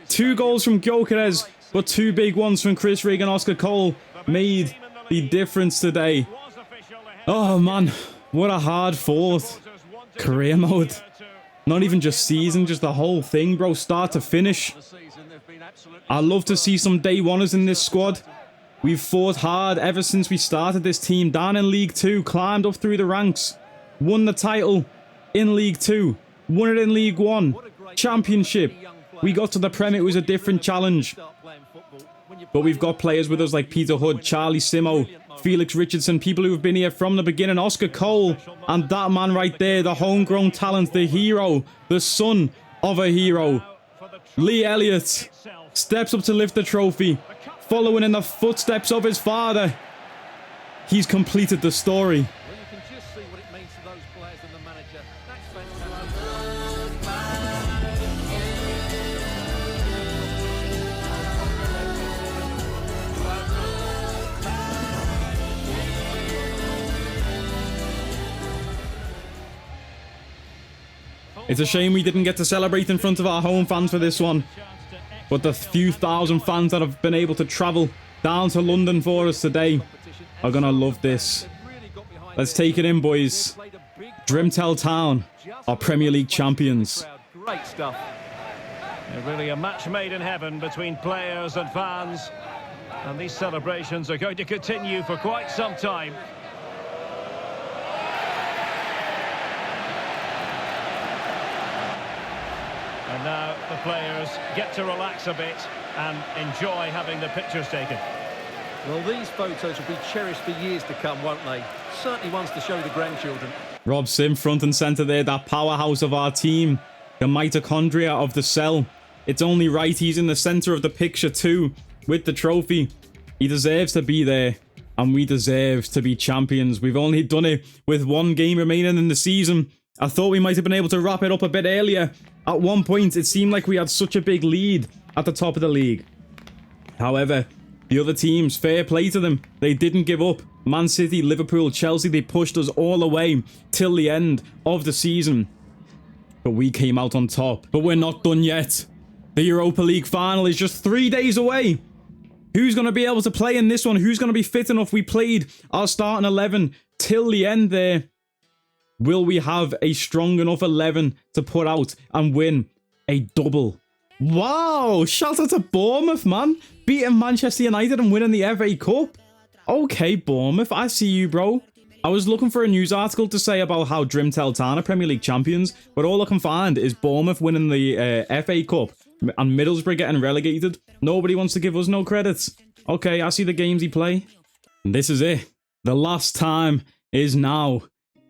2 goals from Gyökeres. But 2 big ones from Chris Rigg and Oscar Cole made the difference today. Oh, man. What a hard fought career mode. Not even just season, just the whole thing, bro. Start to finish. I love to see some day oneers in this squad. We've fought hard ever since we started this team. Down in League 2, climbed up through the ranks. Won the title in League 2. Won it in League 1. Championship. We got to the Prem, it was a different challenge. But we've got players with us like Peter Hood, Charlie Simo, Felix Richardson, people who have been here from the beginning, Oscar Cole, and that man right there, the homegrown talent, the hero, the son of a hero, Lee Elliott. steps up to lift the trophy, following in the footsteps of his father. He's completed the story. Well, you can just see what it means to those players and the manager. That's fantastic. It's a shame we didn't get to celebrate in front of our home fans for this one. But the few thousand fans that have been able to travel down to London for us today are going to love this. Let's take it in, boys. Drimtell Town are Premier League champions. Great stuff. Really a match made in heaven between players and fans. And these celebrations are going to continue for quite some time. And now the players get to relax a bit and enjoy having the pictures taken. Well, these photos will be cherished for years to come, won't they? Certainly ones to show the grandchildren. Rob Sim front and centre there, that powerhouse of our team. The mitochondria of the cell. It's only right he's in the centre of the picture too, with the trophy. He deserves to be there, and we deserve to be champions. We've only done it with one game remaining in the season. I thought we might have been able to wrap it up a bit earlier. At one point, it seemed like we had such a big lead at the top of the league. However, the other teams, fair play to them. They didn't give up. Man City, Liverpool, Chelsea, they pushed us all the way till the end of the season. But we came out on top. But we're not done yet. The Europa League final is just 3 days away. Who's going to be able to play in this one? Who's going to be fit enough? We played our starting 11 till the end there. Will we have a strong enough 11 to put out and win a double? Wow, shout out to Bournemouth, man. Beating Manchester United and winning the FA Cup. Okay, Bournemouth, I see you, bro. I was looking for a news article to say about how Drimtell Town are Premier League champions, but all I can find is Bournemouth winning the FA Cup and Middlesbrough getting relegated. Nobody wants to give us no credits. Okay, I see the games he play. And this is it. The last time is now.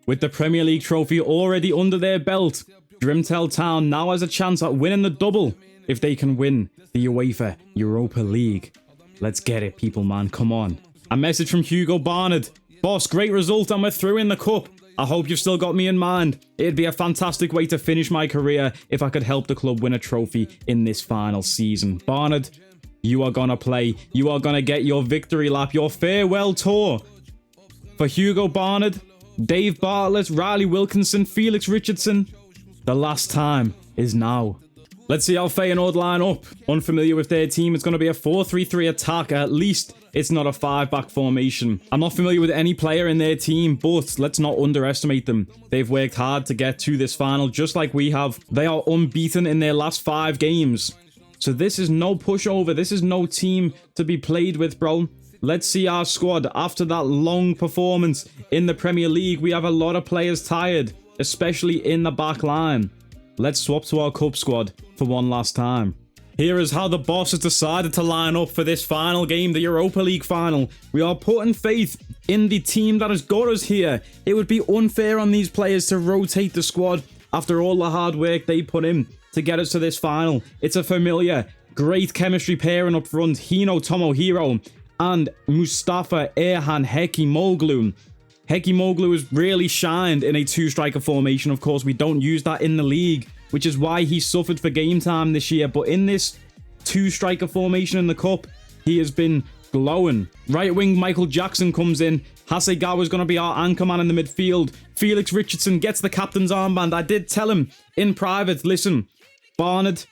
With the Premier League trophy already under their belt, Drimtell Town now has a chance at winning the double if they can win the UEFA Europa League. Let's get it, people, man. Come on. A message from Hugo Barnard. Boss, great result and we're through in the cup. I hope you've still got me in mind. It'd be a fantastic way to finish my career if I could help the club win a trophy in this final season. Barnard, you are gonna play. You are gonna get your victory lap, your farewell tour. For Hugo Barnard, Dave Bartlett, Riley Wilkinson, Felix Richardson, the last time is now. Let's see how Feyenoord line up. Unfamiliar with their team, it's going to be a 4-3-3 attack. At least it's not a 5-back formation. I'm not familiar with any player in their team, but let's not underestimate them. They've worked hard to get to this final, just like we have. They are unbeaten in their last 5 games. So this is no pushover. This is no team to be played with, bro. Let's see our squad after that long performance in the Premier League. We have a lot of players tired, especially in the back line. Let's swap to our cup squad for one last time. Here is how the boss has decided to line up for this final game, the Europa League final. We are putting faith in the team that has got us here. It would be unfair on these players to rotate the squad after all the hard work they put in to get us to this final. It's a familiar, great chemistry pairing up front. Hino Tomohiro and Mustafa Erhan Hekimoglu. Hekimoglu has really shined in a 2-striker formation. Of course, we don't use that in the league, which is why he suffered for game time this year. But in this 2-striker formation in the cup, he has been glowing. Right wing Michael Jackson comes in. Hasegawa is going to be our anchor man in the midfield. Felix Richardson gets the captain's armband. I did tell him in private, listen, Barnard,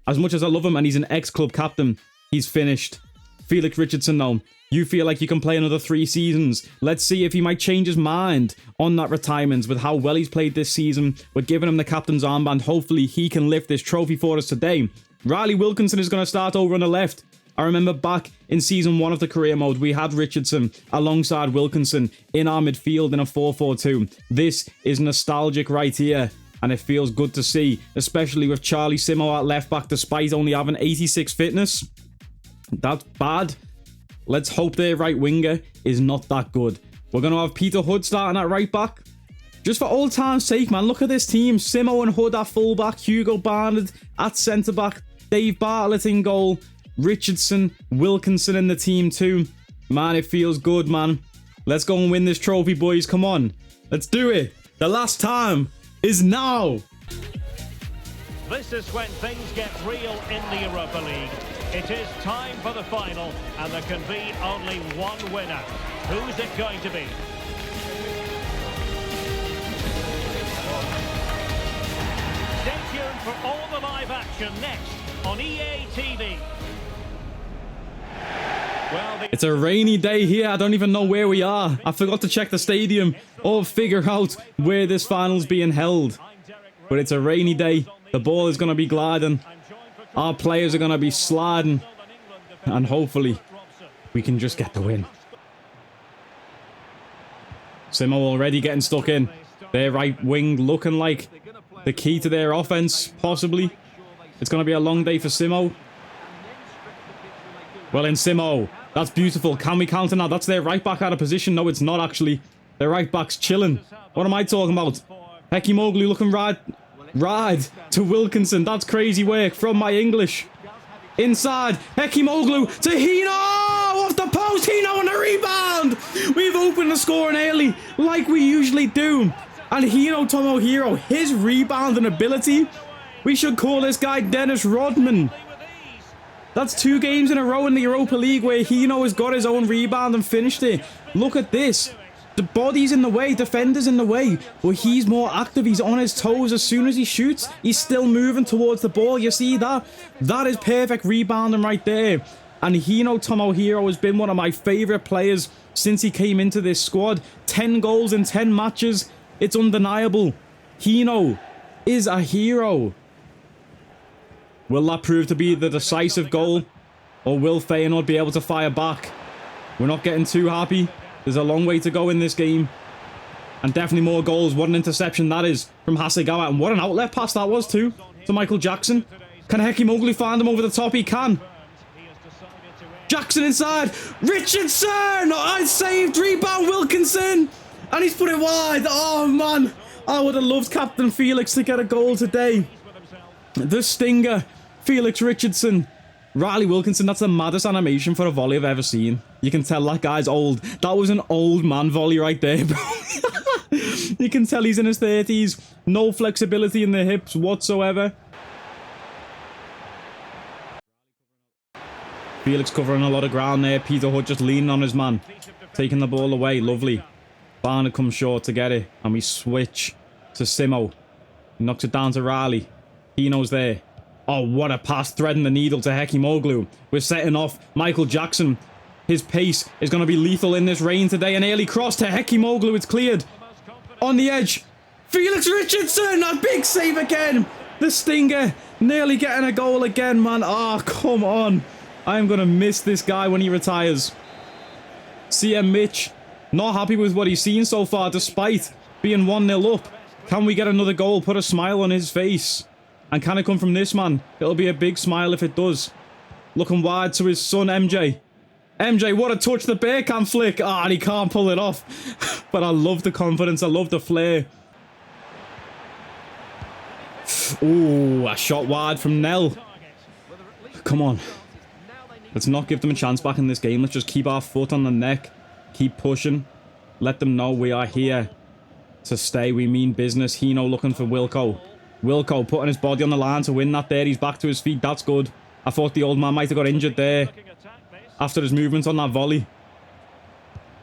as much as I love him and he's an ex-club captain, he's finished. Felix Richardson, though, you feel like you can play another 3 seasons. Let's see if he might change his mind on that retirement with how well he's played this season. But giving him the captain's armband, hopefully he can lift this trophy for us today. Riley Wilkinson is going to start over on the left. I remember back in season 1 of the career mode, we had Richardson alongside Wilkinson in our midfield in a 4-4-2. This is nostalgic right here, and it feels good to see, especially with Charlie Simo at left back despite only having 86 fitness. That's bad. Let's hope their right winger is not that good. We're going to have Peter Hood starting at right back. Just for old time's sake, man, look at this team. Simo and Hood at full back. Hugo Barnard at centre back. Dave Bartlett in goal. Richardson, Wilkinson in the team too. Man, it feels good, man. Let's go and win this trophy, boys. Come on. Let's do it. The last time is now. This is when things get real in the Europa League. It is time for the final, and there can be only one winner. Who's it going to be? Stay tuned for all the live action next on EA TV. Well, It's a rainy day here. I don't even know where we are. I forgot to check the stadium or figure out where this final's being held. But it's a rainy day. The ball is going to be gliding. Our players are going to be sliding. And hopefully, we can just get the win. Simo already getting stuck in. Their right wing looking like the key to their offense, possibly. It's going to be a long day for Simo. Well in, Simo. That's beautiful. Can we counter now? That's their right back out of position. No, it's not actually. Their right back's chilling. What am I talking about? Hekimoglu looking ride to Wilkinson. That's crazy work from my English. Inside. Hekimoglu to Hino! Off the post. Hino on the rebound. We've opened the scoring early like we usually do. And Hino Tomohiro, his rebounding ability. We should call this guy Dennis Rodman. That's 2 games in a row in the Europa League where Hino has got his own rebound and finished it. Look at this. The body's in the way, defender's in the way, but he's more active. He's on his toes. As soon as he shoots, he's still moving towards the ball. You see that? That is perfect rebounding right there. And Hino Tomohiro has been one of my favourite players since he came into this squad. 10 goals in 10 matches. It's undeniable. Hino is a hero. Will that prove to be the decisive goal? Or will Feyenoord be able to fire back? We're not getting too happy. There's a long way to go in this game. And definitely more goals. What an interception that is from Hasegawa. And what an outlet pass that was too. To Michael Jackson. Can Hekimoglu find him over the top? He can. Jackson inside. Richardson! I saved. Rebound Wilkinson. And he's put it wide. Oh man. I would have loved Captain Felix to get a goal today. The stinger. Felix Richardson. Riley Wilkinson, that's the maddest animation for a volley I've ever seen. You can tell that guy's old. That was an old man volley right there, bro. You can tell he's in his 30s. No flexibility in the hips whatsoever. Felix covering a lot of ground there. Peter Hood just leaning on his man. Taking the ball away. Lovely. Barnett comes short to get it. And we switch to Simo. He knocks it down to Riley. Hino's there. Oh, what a pass, threading the needle to Hekimoglu. We're setting off Michael Jackson. His pace is going to be lethal in this rain today. An early cross to Hekimoglu. It's cleared. On the edge. Felix Richardson. A big save again. The stinger. Nearly getting a goal again, man. Oh, come on. I am going to miss this guy when he retires. CM Mitch. Not happy with what he's seen so far, despite being 1-0 up. Can we get another goal? Put a smile on his face. And can it come from this man? It'll be a big smile if it does. Looking wide to his son, MJ. MJ, what a touch. The bear can flick. Ah, and he can't pull it off. But I love the confidence. I love the flair. Ooh, a shot wide from Nell. Come on. Let's not give them a chance back in this game. Let's just keep our foot on the neck. Keep pushing. Let them know we are here to stay. We mean business. Hino looking for Wilco. Wilco putting his body on the line to win that there. He's back to his feet. That's good. I thought the old man might have got injured there after his movement on that volley.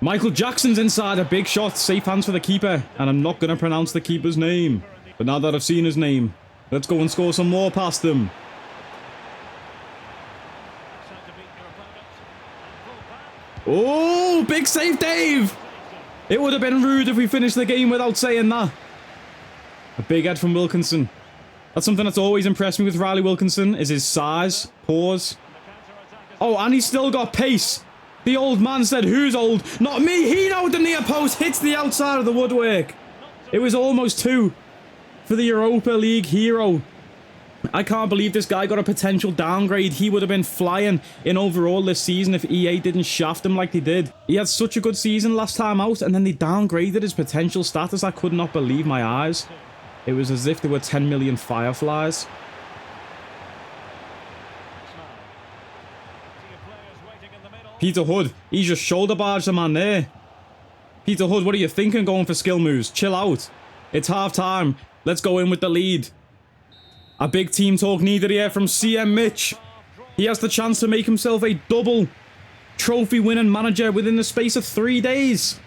Michael Jackson's inside. A big shot. Safe hands for the keeper. And I'm not going to pronounce the keeper's name. But now that I've seen his name, let's go and score some more past them. Oh, big save, Dave. It would have been rude if we finished the game without saying that. A big head from Wilkinson. That's something that's always impressed me with Riley Wilkinson, is his size. Pause. Oh, and he's still got pace. The old man said, who's old? Not me. Hino, the near post, hits the outside of the woodwork. It was almost 2 for the Europa League hero. I can't believe this guy got a potential downgrade. He would have been flying in overall this season if EA didn't shaft him like they did. He had such a good season last time out, and then they downgraded his potential status. I could not believe my eyes. It was as if there were 10 million fireflies. Peter Hood, he's just shoulder barged the man there. Peter Hood, what are you thinking going for skill moves? Chill out. It's half time. Let's go in with the lead. A big team talk needed here from CM Mitch. He has the chance to make himself a double trophy winning manager within the space of 3 days.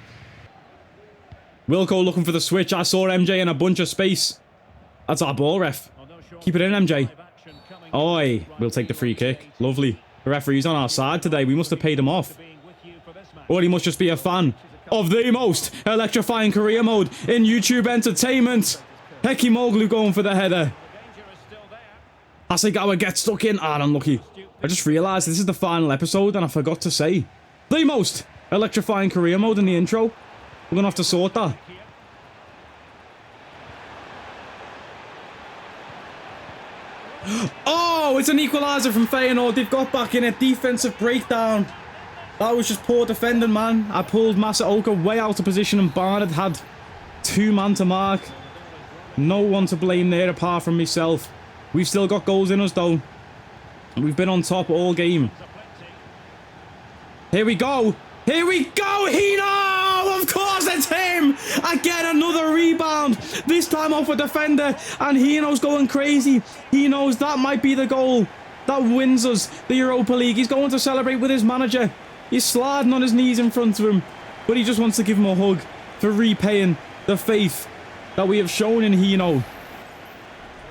Wilco looking for the switch. I saw MJ in a bunch of space. That's our ball, ref. Keep it in, MJ. Oi, we'll take the free kick. Lovely. The referee's on our side today. We must have paid him off. Or he must just be a fan of the most electrifying career mode in YouTube entertainment. Hekimoglu going for the header. Hasegawa gets stuck in. Ah, unlucky. I just realised this is the final episode and I forgot to say the most electrifying career mode in the intro. We're going to have to sort that. Oh, it's an equaliser from Feyenoord. They've got back in a defensive breakdown. That was just poor defending, man. I pulled Masaoka way out of position and Barnett had 2 man to mark. No one to blame there apart from myself. We've still got goals in us though. We've been on top all game. Here we go. Here we go, Hino! Of course it's him! Again, another rebound. This time off a defender. And Hino's going crazy. He knows that might be the goal that wins us the Europa League. He's going to celebrate with his manager. He's sliding on his knees in front of him. But he just wants to give him a hug for repaying the faith that we have shown in Hino.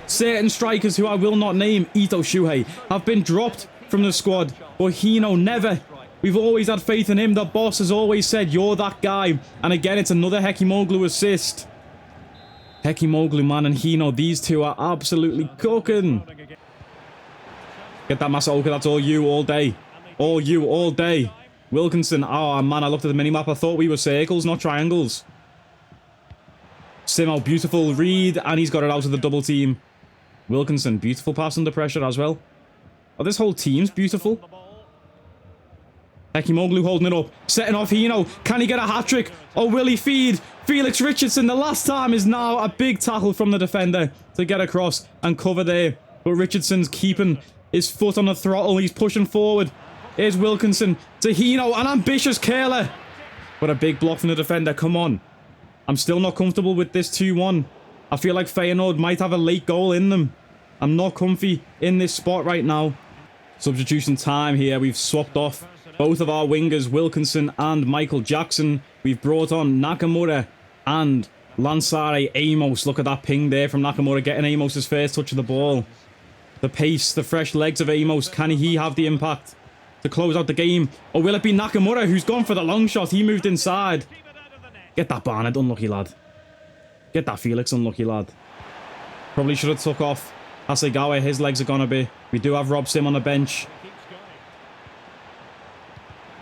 Certain strikers who I will not name, Ito Shuhei, have been dropped from the squad. But Hino never. We've always had faith in him. The boss has always said, you're that guy. And again, it's another Hekimoglu assist. Hekimoglu, man, and Hino, these two are absolutely cooking. Get that Masaoka, that's all you all day. All you all day. Wilkinson, oh man, I looked at the minimap. I thought we were circles, not triangles. Simo, beautiful read, and he's got it out of the double team. Wilkinson, beautiful pass under pressure as well. Oh, this whole team's beautiful. Hekimoglu holding it up, setting off Hino. Can he get a hat-trick? Or will he feed? Felix Richardson, the last time is now a big tackle from the defender to get across and cover there. But Richardson's keeping his foot on the throttle. He's pushing forward. Here's Wilkinson to Hino, an ambitious curler. But a big block from the defender, come on. I'm still not comfortable with this 2-1. I feel like Feyenoord might have a late goal in them. I'm not comfy in this spot right now. Substitution time here. We've swapped off both of our wingers, Wilkinson and Michael Jackson. We've brought on Nakamura and Lansare Amos. Look at that ping there from Nakamura, getting Amos's first touch of the ball. The pace, the fresh legs of Amos. Can he have the impact to close out the game? Or will it be Nakamura who's gone for the long shot? He moved inside. Get that Barnett, unlucky lad. Get that Felix, unlucky lad. Probably should have took off Hasegawa. His legs are gonna be. We do have Rob Sim on the bench.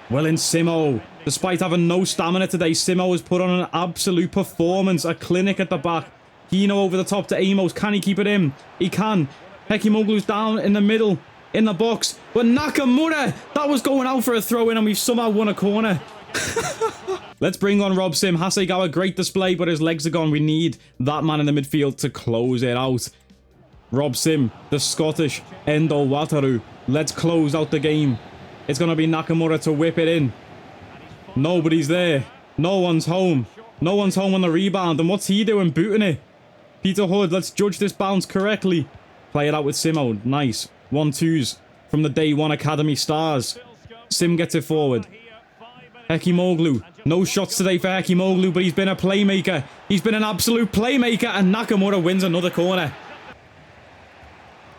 Well in Simo. Despite having no stamina today, Simo has put on an absolute performance. A clinic at the back. Hino over the top to Amos. Can he keep it in? He can. Hekimoglu's down in the middle. In the box. But Nakamura! That was going out for a throw-in and we've somehow won a corner. Let's bring on Rob Sim. Hasegawa, great display, but his legs are gone. We need that man in the midfield to close it out. Rob Sim, the Scottish Endo Wataru. Let's close out the game. It's going to be Nakamura to whip it in. Nobody's there. No one's home. No one's home on the rebound. And what's he doing? Booting it. Peter Hood, let's judge this bounce correctly. Play it out with Simo. Nice. 1-2s from the Day One Academy stars. Sim gets it forward. Hekimoglu. No shots today for Hekimoglu, but he's been a playmaker. He's been an absolute playmaker, and Nakamura wins another corner.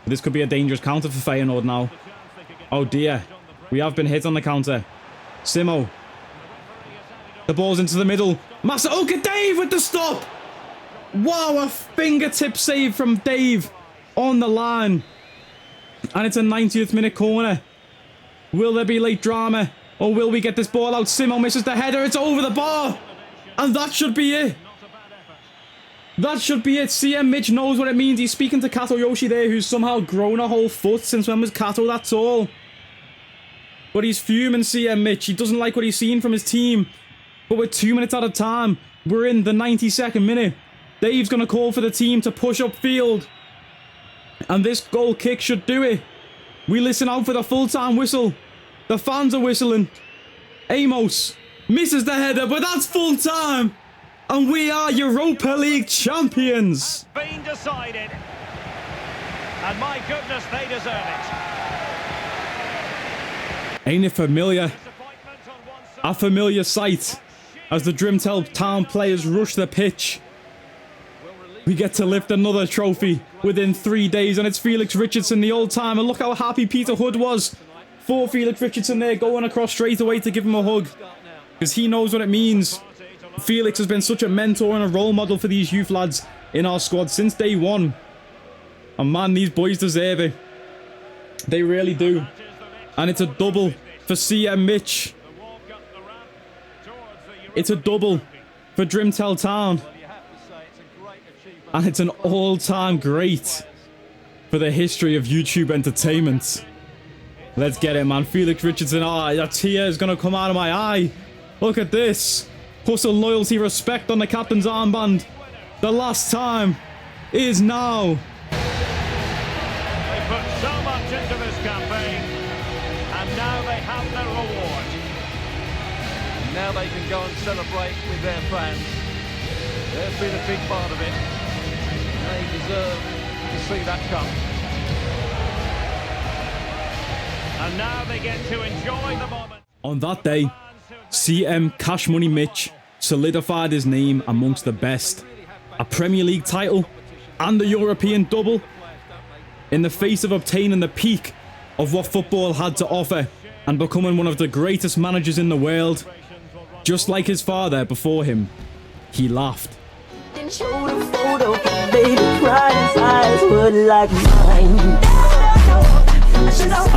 This could be a dangerous counter for Feyenoord now. Oh dear. We have been hit on the counter. Simo. The ball's into the middle. Masaoka Dave with the stop. Wow, a fingertip save from Dave on the line. And it's a 90th minute corner. Will there be late drama? Or will we get this ball out? Simo misses the header. It's over the bar. And that should be it. That should be it. CM Mitch knows what it means. He's speaking to Kato Yoshi there, who's somehow grown a whole foot. Since when was Kato that tall? But he's fuming, CM Mitch. He doesn't like what he's seen from his team. But we're 2 minutes out of time. We're in the 92nd minute. Dave's going to call for the team to push upfield. And this goal kick should do it. We listen out for the full-time whistle. The fans are whistling. Amos misses the header, but that's full time. And we are Europa League champions. Been decided. And my goodness, they deserve it. Ain't it familiar? A familiar sight as the Drimtell Town players rush the pitch. We get to lift another trophy within 3 days, and it's Felix Richardson, the old-timer. Look how happy Peter Hood was for Felix Richardson there, going across straight away to give him a hug, because he knows what it means. Felix has been such a mentor and a role model for these youth lads in our squad since day one. And man, these boys deserve it. They really do. And it's a double for CM Mitch. It's a double for Drimtell Town. And it's an all-time great for the history of YouTube entertainment. Let's get it, man. Felix Richardson. Ah, that tear is going to come out of my eye. Look at this. Hustle, loyalty, respect on the captain's armband. The last time is now. They put so much into this campaign, and now they have their reward. Now they can go and celebrate with their fans. They've been a big part of it. They deserve to see that come. And now they get to enjoy the moment. On that day, CM Cash Money Mitch solidified his name amongst the best. A Premier League title and a European double in the face of obtaining the peak of what football had to offer and becoming one of the greatest managers in the world. Just like his father before him, he laughed. And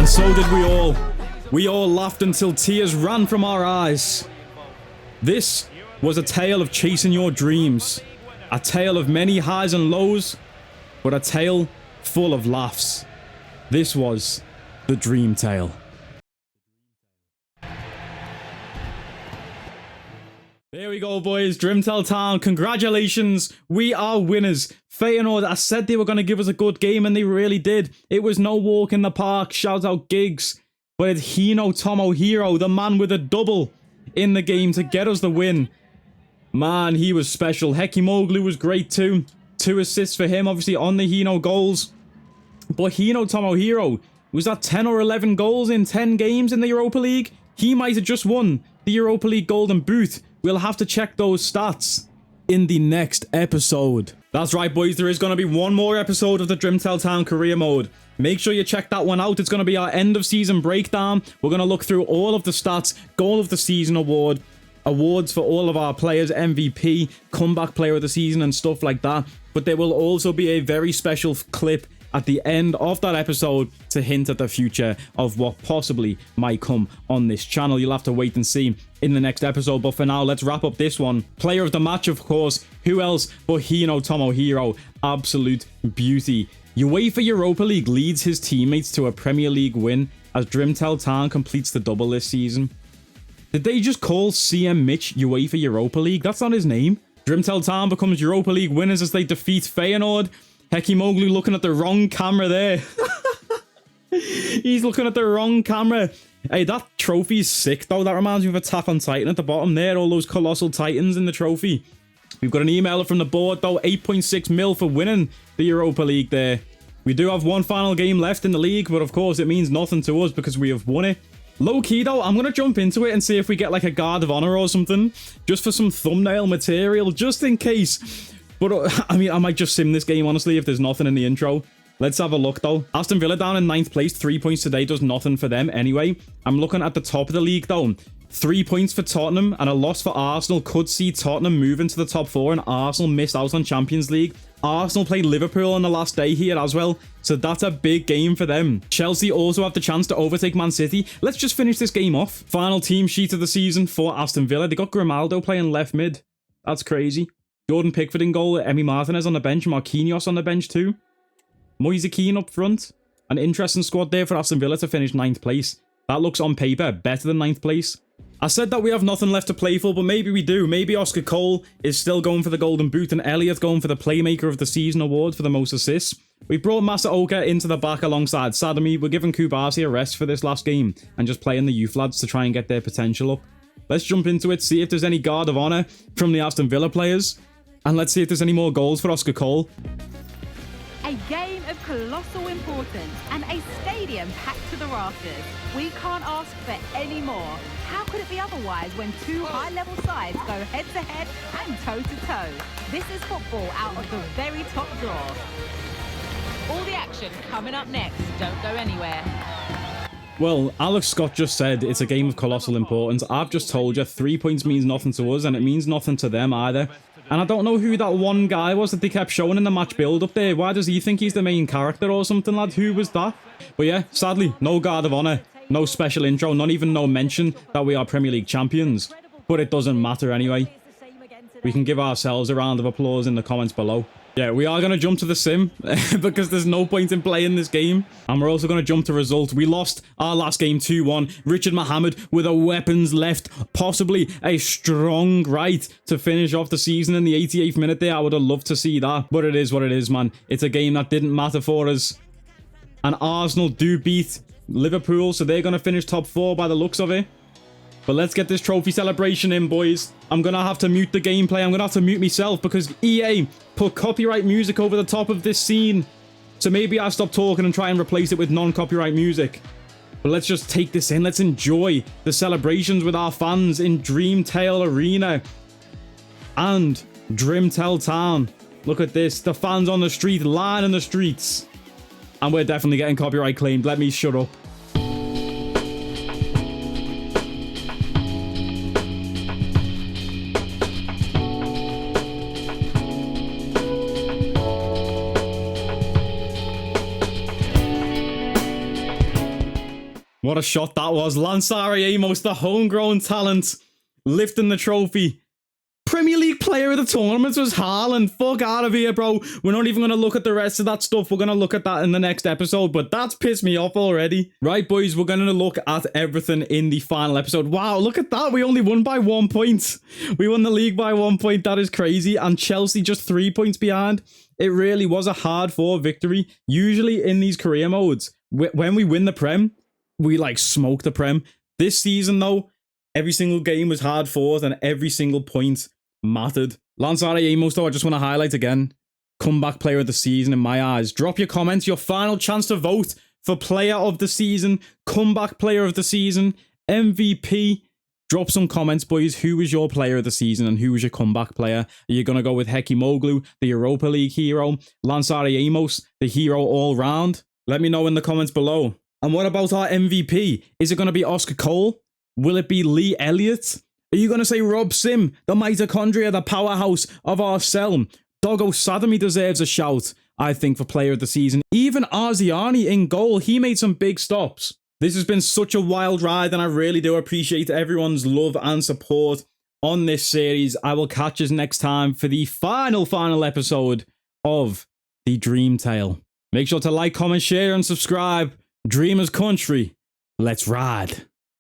so did we all. We all laughed until tears ran from our eyes. This was a tale of chasing your dreams. A tale of many highs and lows, but a tale full of laughs. This was the dream tale. There we go, boys. Drimtell Town, congratulations. We are winners. Feyenoord, I said they were going to give us a good game, and they really did. It was no walk in the park. Shout out Giggs. But it's Hino Tomohiro, the man with a double in the game to get us the win. Man, he was special. Hekimoglu was great too. 2 assists for him, obviously, on the Hino goals. But Hino Tomohiro, was that 10 or 11 goals in 10 games in the Europa League? He might have just won the Europa League Golden Boot. We'll have to check those stats in the next episode. That's right, boys. There is going to be one more episode of the Drimtell Town career mode. Make sure you check that one out. It's going to be our end of season breakdown. We're going to look through all of the stats, goal of the season award, awards for all of our players, MVP, comeback player of the season and stuff like that. But there will also be a very special clip at the end of that episode to hint at the future of what possibly might come on this channel. You'll have to wait and see in the next episode. But for now, let's wrap up this one. Player of the match, of course. Who else but Hino Tomohiro? Absolute beauty. UEFA Europa League leads his teammates to a Premier League win as Drimtell Town completes the double this season. Did they just call CM Mitch UEFA Europa League? That's not his name. Drimtell Town becomes Europa League winners as they defeat Feyenoord. Hekimoglu looking at the wrong camera there. He's looking at the wrong camera. Hey, that trophy's sick though. That reminds me of Attack on Titan at the bottom there. All those colossal titans in the trophy. We've got an emailer from the board though. 8.6 mil for winning the Europa League there. We do have one final game left in the league, but of course it means nothing to us because we have won it. Low key though, I'm going to jump into it and see if we get like a guard of honor or something. Just for some thumbnail material, just in case. But I mean, I might just sim this game honestly if there's nothing in the intro. Let's have a look though. Aston Villa down in 9th place. 3 points today does nothing for them anyway. I'm looking at the top of the league though. 3 points for Tottenham and a loss for Arsenal could see Tottenham move into the top 4 and Arsenal missed out on Champions League. Arsenal played Liverpool on the last day here as well, so that's a big game for them. Chelsea also have the chance to overtake Man City. Let's just finish this game off. Final team sheet of the season for Aston Villa. They got Grimaldo playing left mid. That's crazy. Jordan Pickford in goal, Emi Martinez on the bench, Marquinhos on the bench too. Moise Kean up front. An interesting squad there for Aston Villa to finish 9th place. That looks on paper better than 9th place. I said that we have nothing left to play for, but maybe we do. Maybe Oscar Cole is still going for the Golden Boot and Elliott going for the Playmaker of the Season award for the most assists. We brought Masaoka into the back alongside Sadami. We're giving Kubasi a rest for this last game and just playing the youth lads to try and get their potential up. let's jump into it, see if there's any guard of honor from the Aston Villa players. And let's see if there's any more goals for Oscar Cole. A game of colossal importance and a stadium packed to the rafters. We can't ask for any more. How could it be otherwise when two high-level sides go head-to-head and toe-to-toe? This is football out of the very top drawer. All the action coming up next. Don't go anywhere. Well, Alex Scott just said it's a game of colossal importance. I've just told you 3 points means nothing to us, and it means nothing to them either. And I don't know who that one guy was that they kept showing in the match build up there. Why does he think he's the main character or something, lad? Who was that? But yeah, sadly, no guard of honor, no special intro, not even no mention that we are Premier League champions. But it doesn't matter anyway. We can give ourselves a round of applause in the comments below. Yeah, we are going to jump to the sim because there's no point in playing this game. And we're also going to jump to result. We lost our last game 2-1. Richard Mohammed with a weapons left, possibly a strong right to finish off the season in the 88th minute there. I would have loved to see that. But it is what it is, man. It's a game that didn't matter for us. And Arsenal do beat Liverpool, so they're going to finish top 4 by the looks of it. But let's get this trophy celebration in, boys. I'm going to have to mute the gameplay. I'm going to have to mute myself because EA put copyright music over the top of this scene. So maybe I'll stop talking and try and replace it with non-copyright music. But let's just take this in. Let's enjoy the celebrations with our fans in Drimtell Arena and Drimtell Town. Look at this. The fans on the street, lining the streets. And we're definitely getting copyright claimed. Let me shut up. What a shot that was. Lansari Amos, the homegrown talent, lifting the trophy. Premier League player of the tournament was Haaland. Fuck out of here, bro. We're not even going to look at the rest of that stuff. We're going to look at that in the next episode, but that's pissed me off already. Right, boys, we're going to look at everything in the final episode. Wow, look at that. We only won by 1 point. We won the league by 1 point. That is crazy. And Chelsea just 3 points behind. It really was a hard-fought victory. Usually in these career modes, when we win the Prem, we like smoke the Prem. This season though, every single game was hard fought and every single point mattered. Lansari Amos though, I just want to highlight again, comeback player of the season in my eyes. Drop your comments, your final chance to vote for player of the season, comeback player of the season, MVP. Drop some comments, boys. Who was your player of the season and who was your comeback player? Are you going to go with Hekimoglu, the Europa League hero, Lansari Amos, the hero all round? Let me know in the comments below. And what about our MVP? Is it going to be Oscar Cole? Will it be Lee Elliott? Are you going to say Rob Sim, the mitochondria, the powerhouse of our cell? Doggo Sadami deserves a shout, I think, for player of the season. Even Arziani in goal, he made some big stops. This has been such a wild ride, and I really do appreciate everyone's love and support on this series. I will catch us next time for the final episode of the Drimtell. Make sure to like, comment, share, and subscribe. Dreamers Country, let's ride.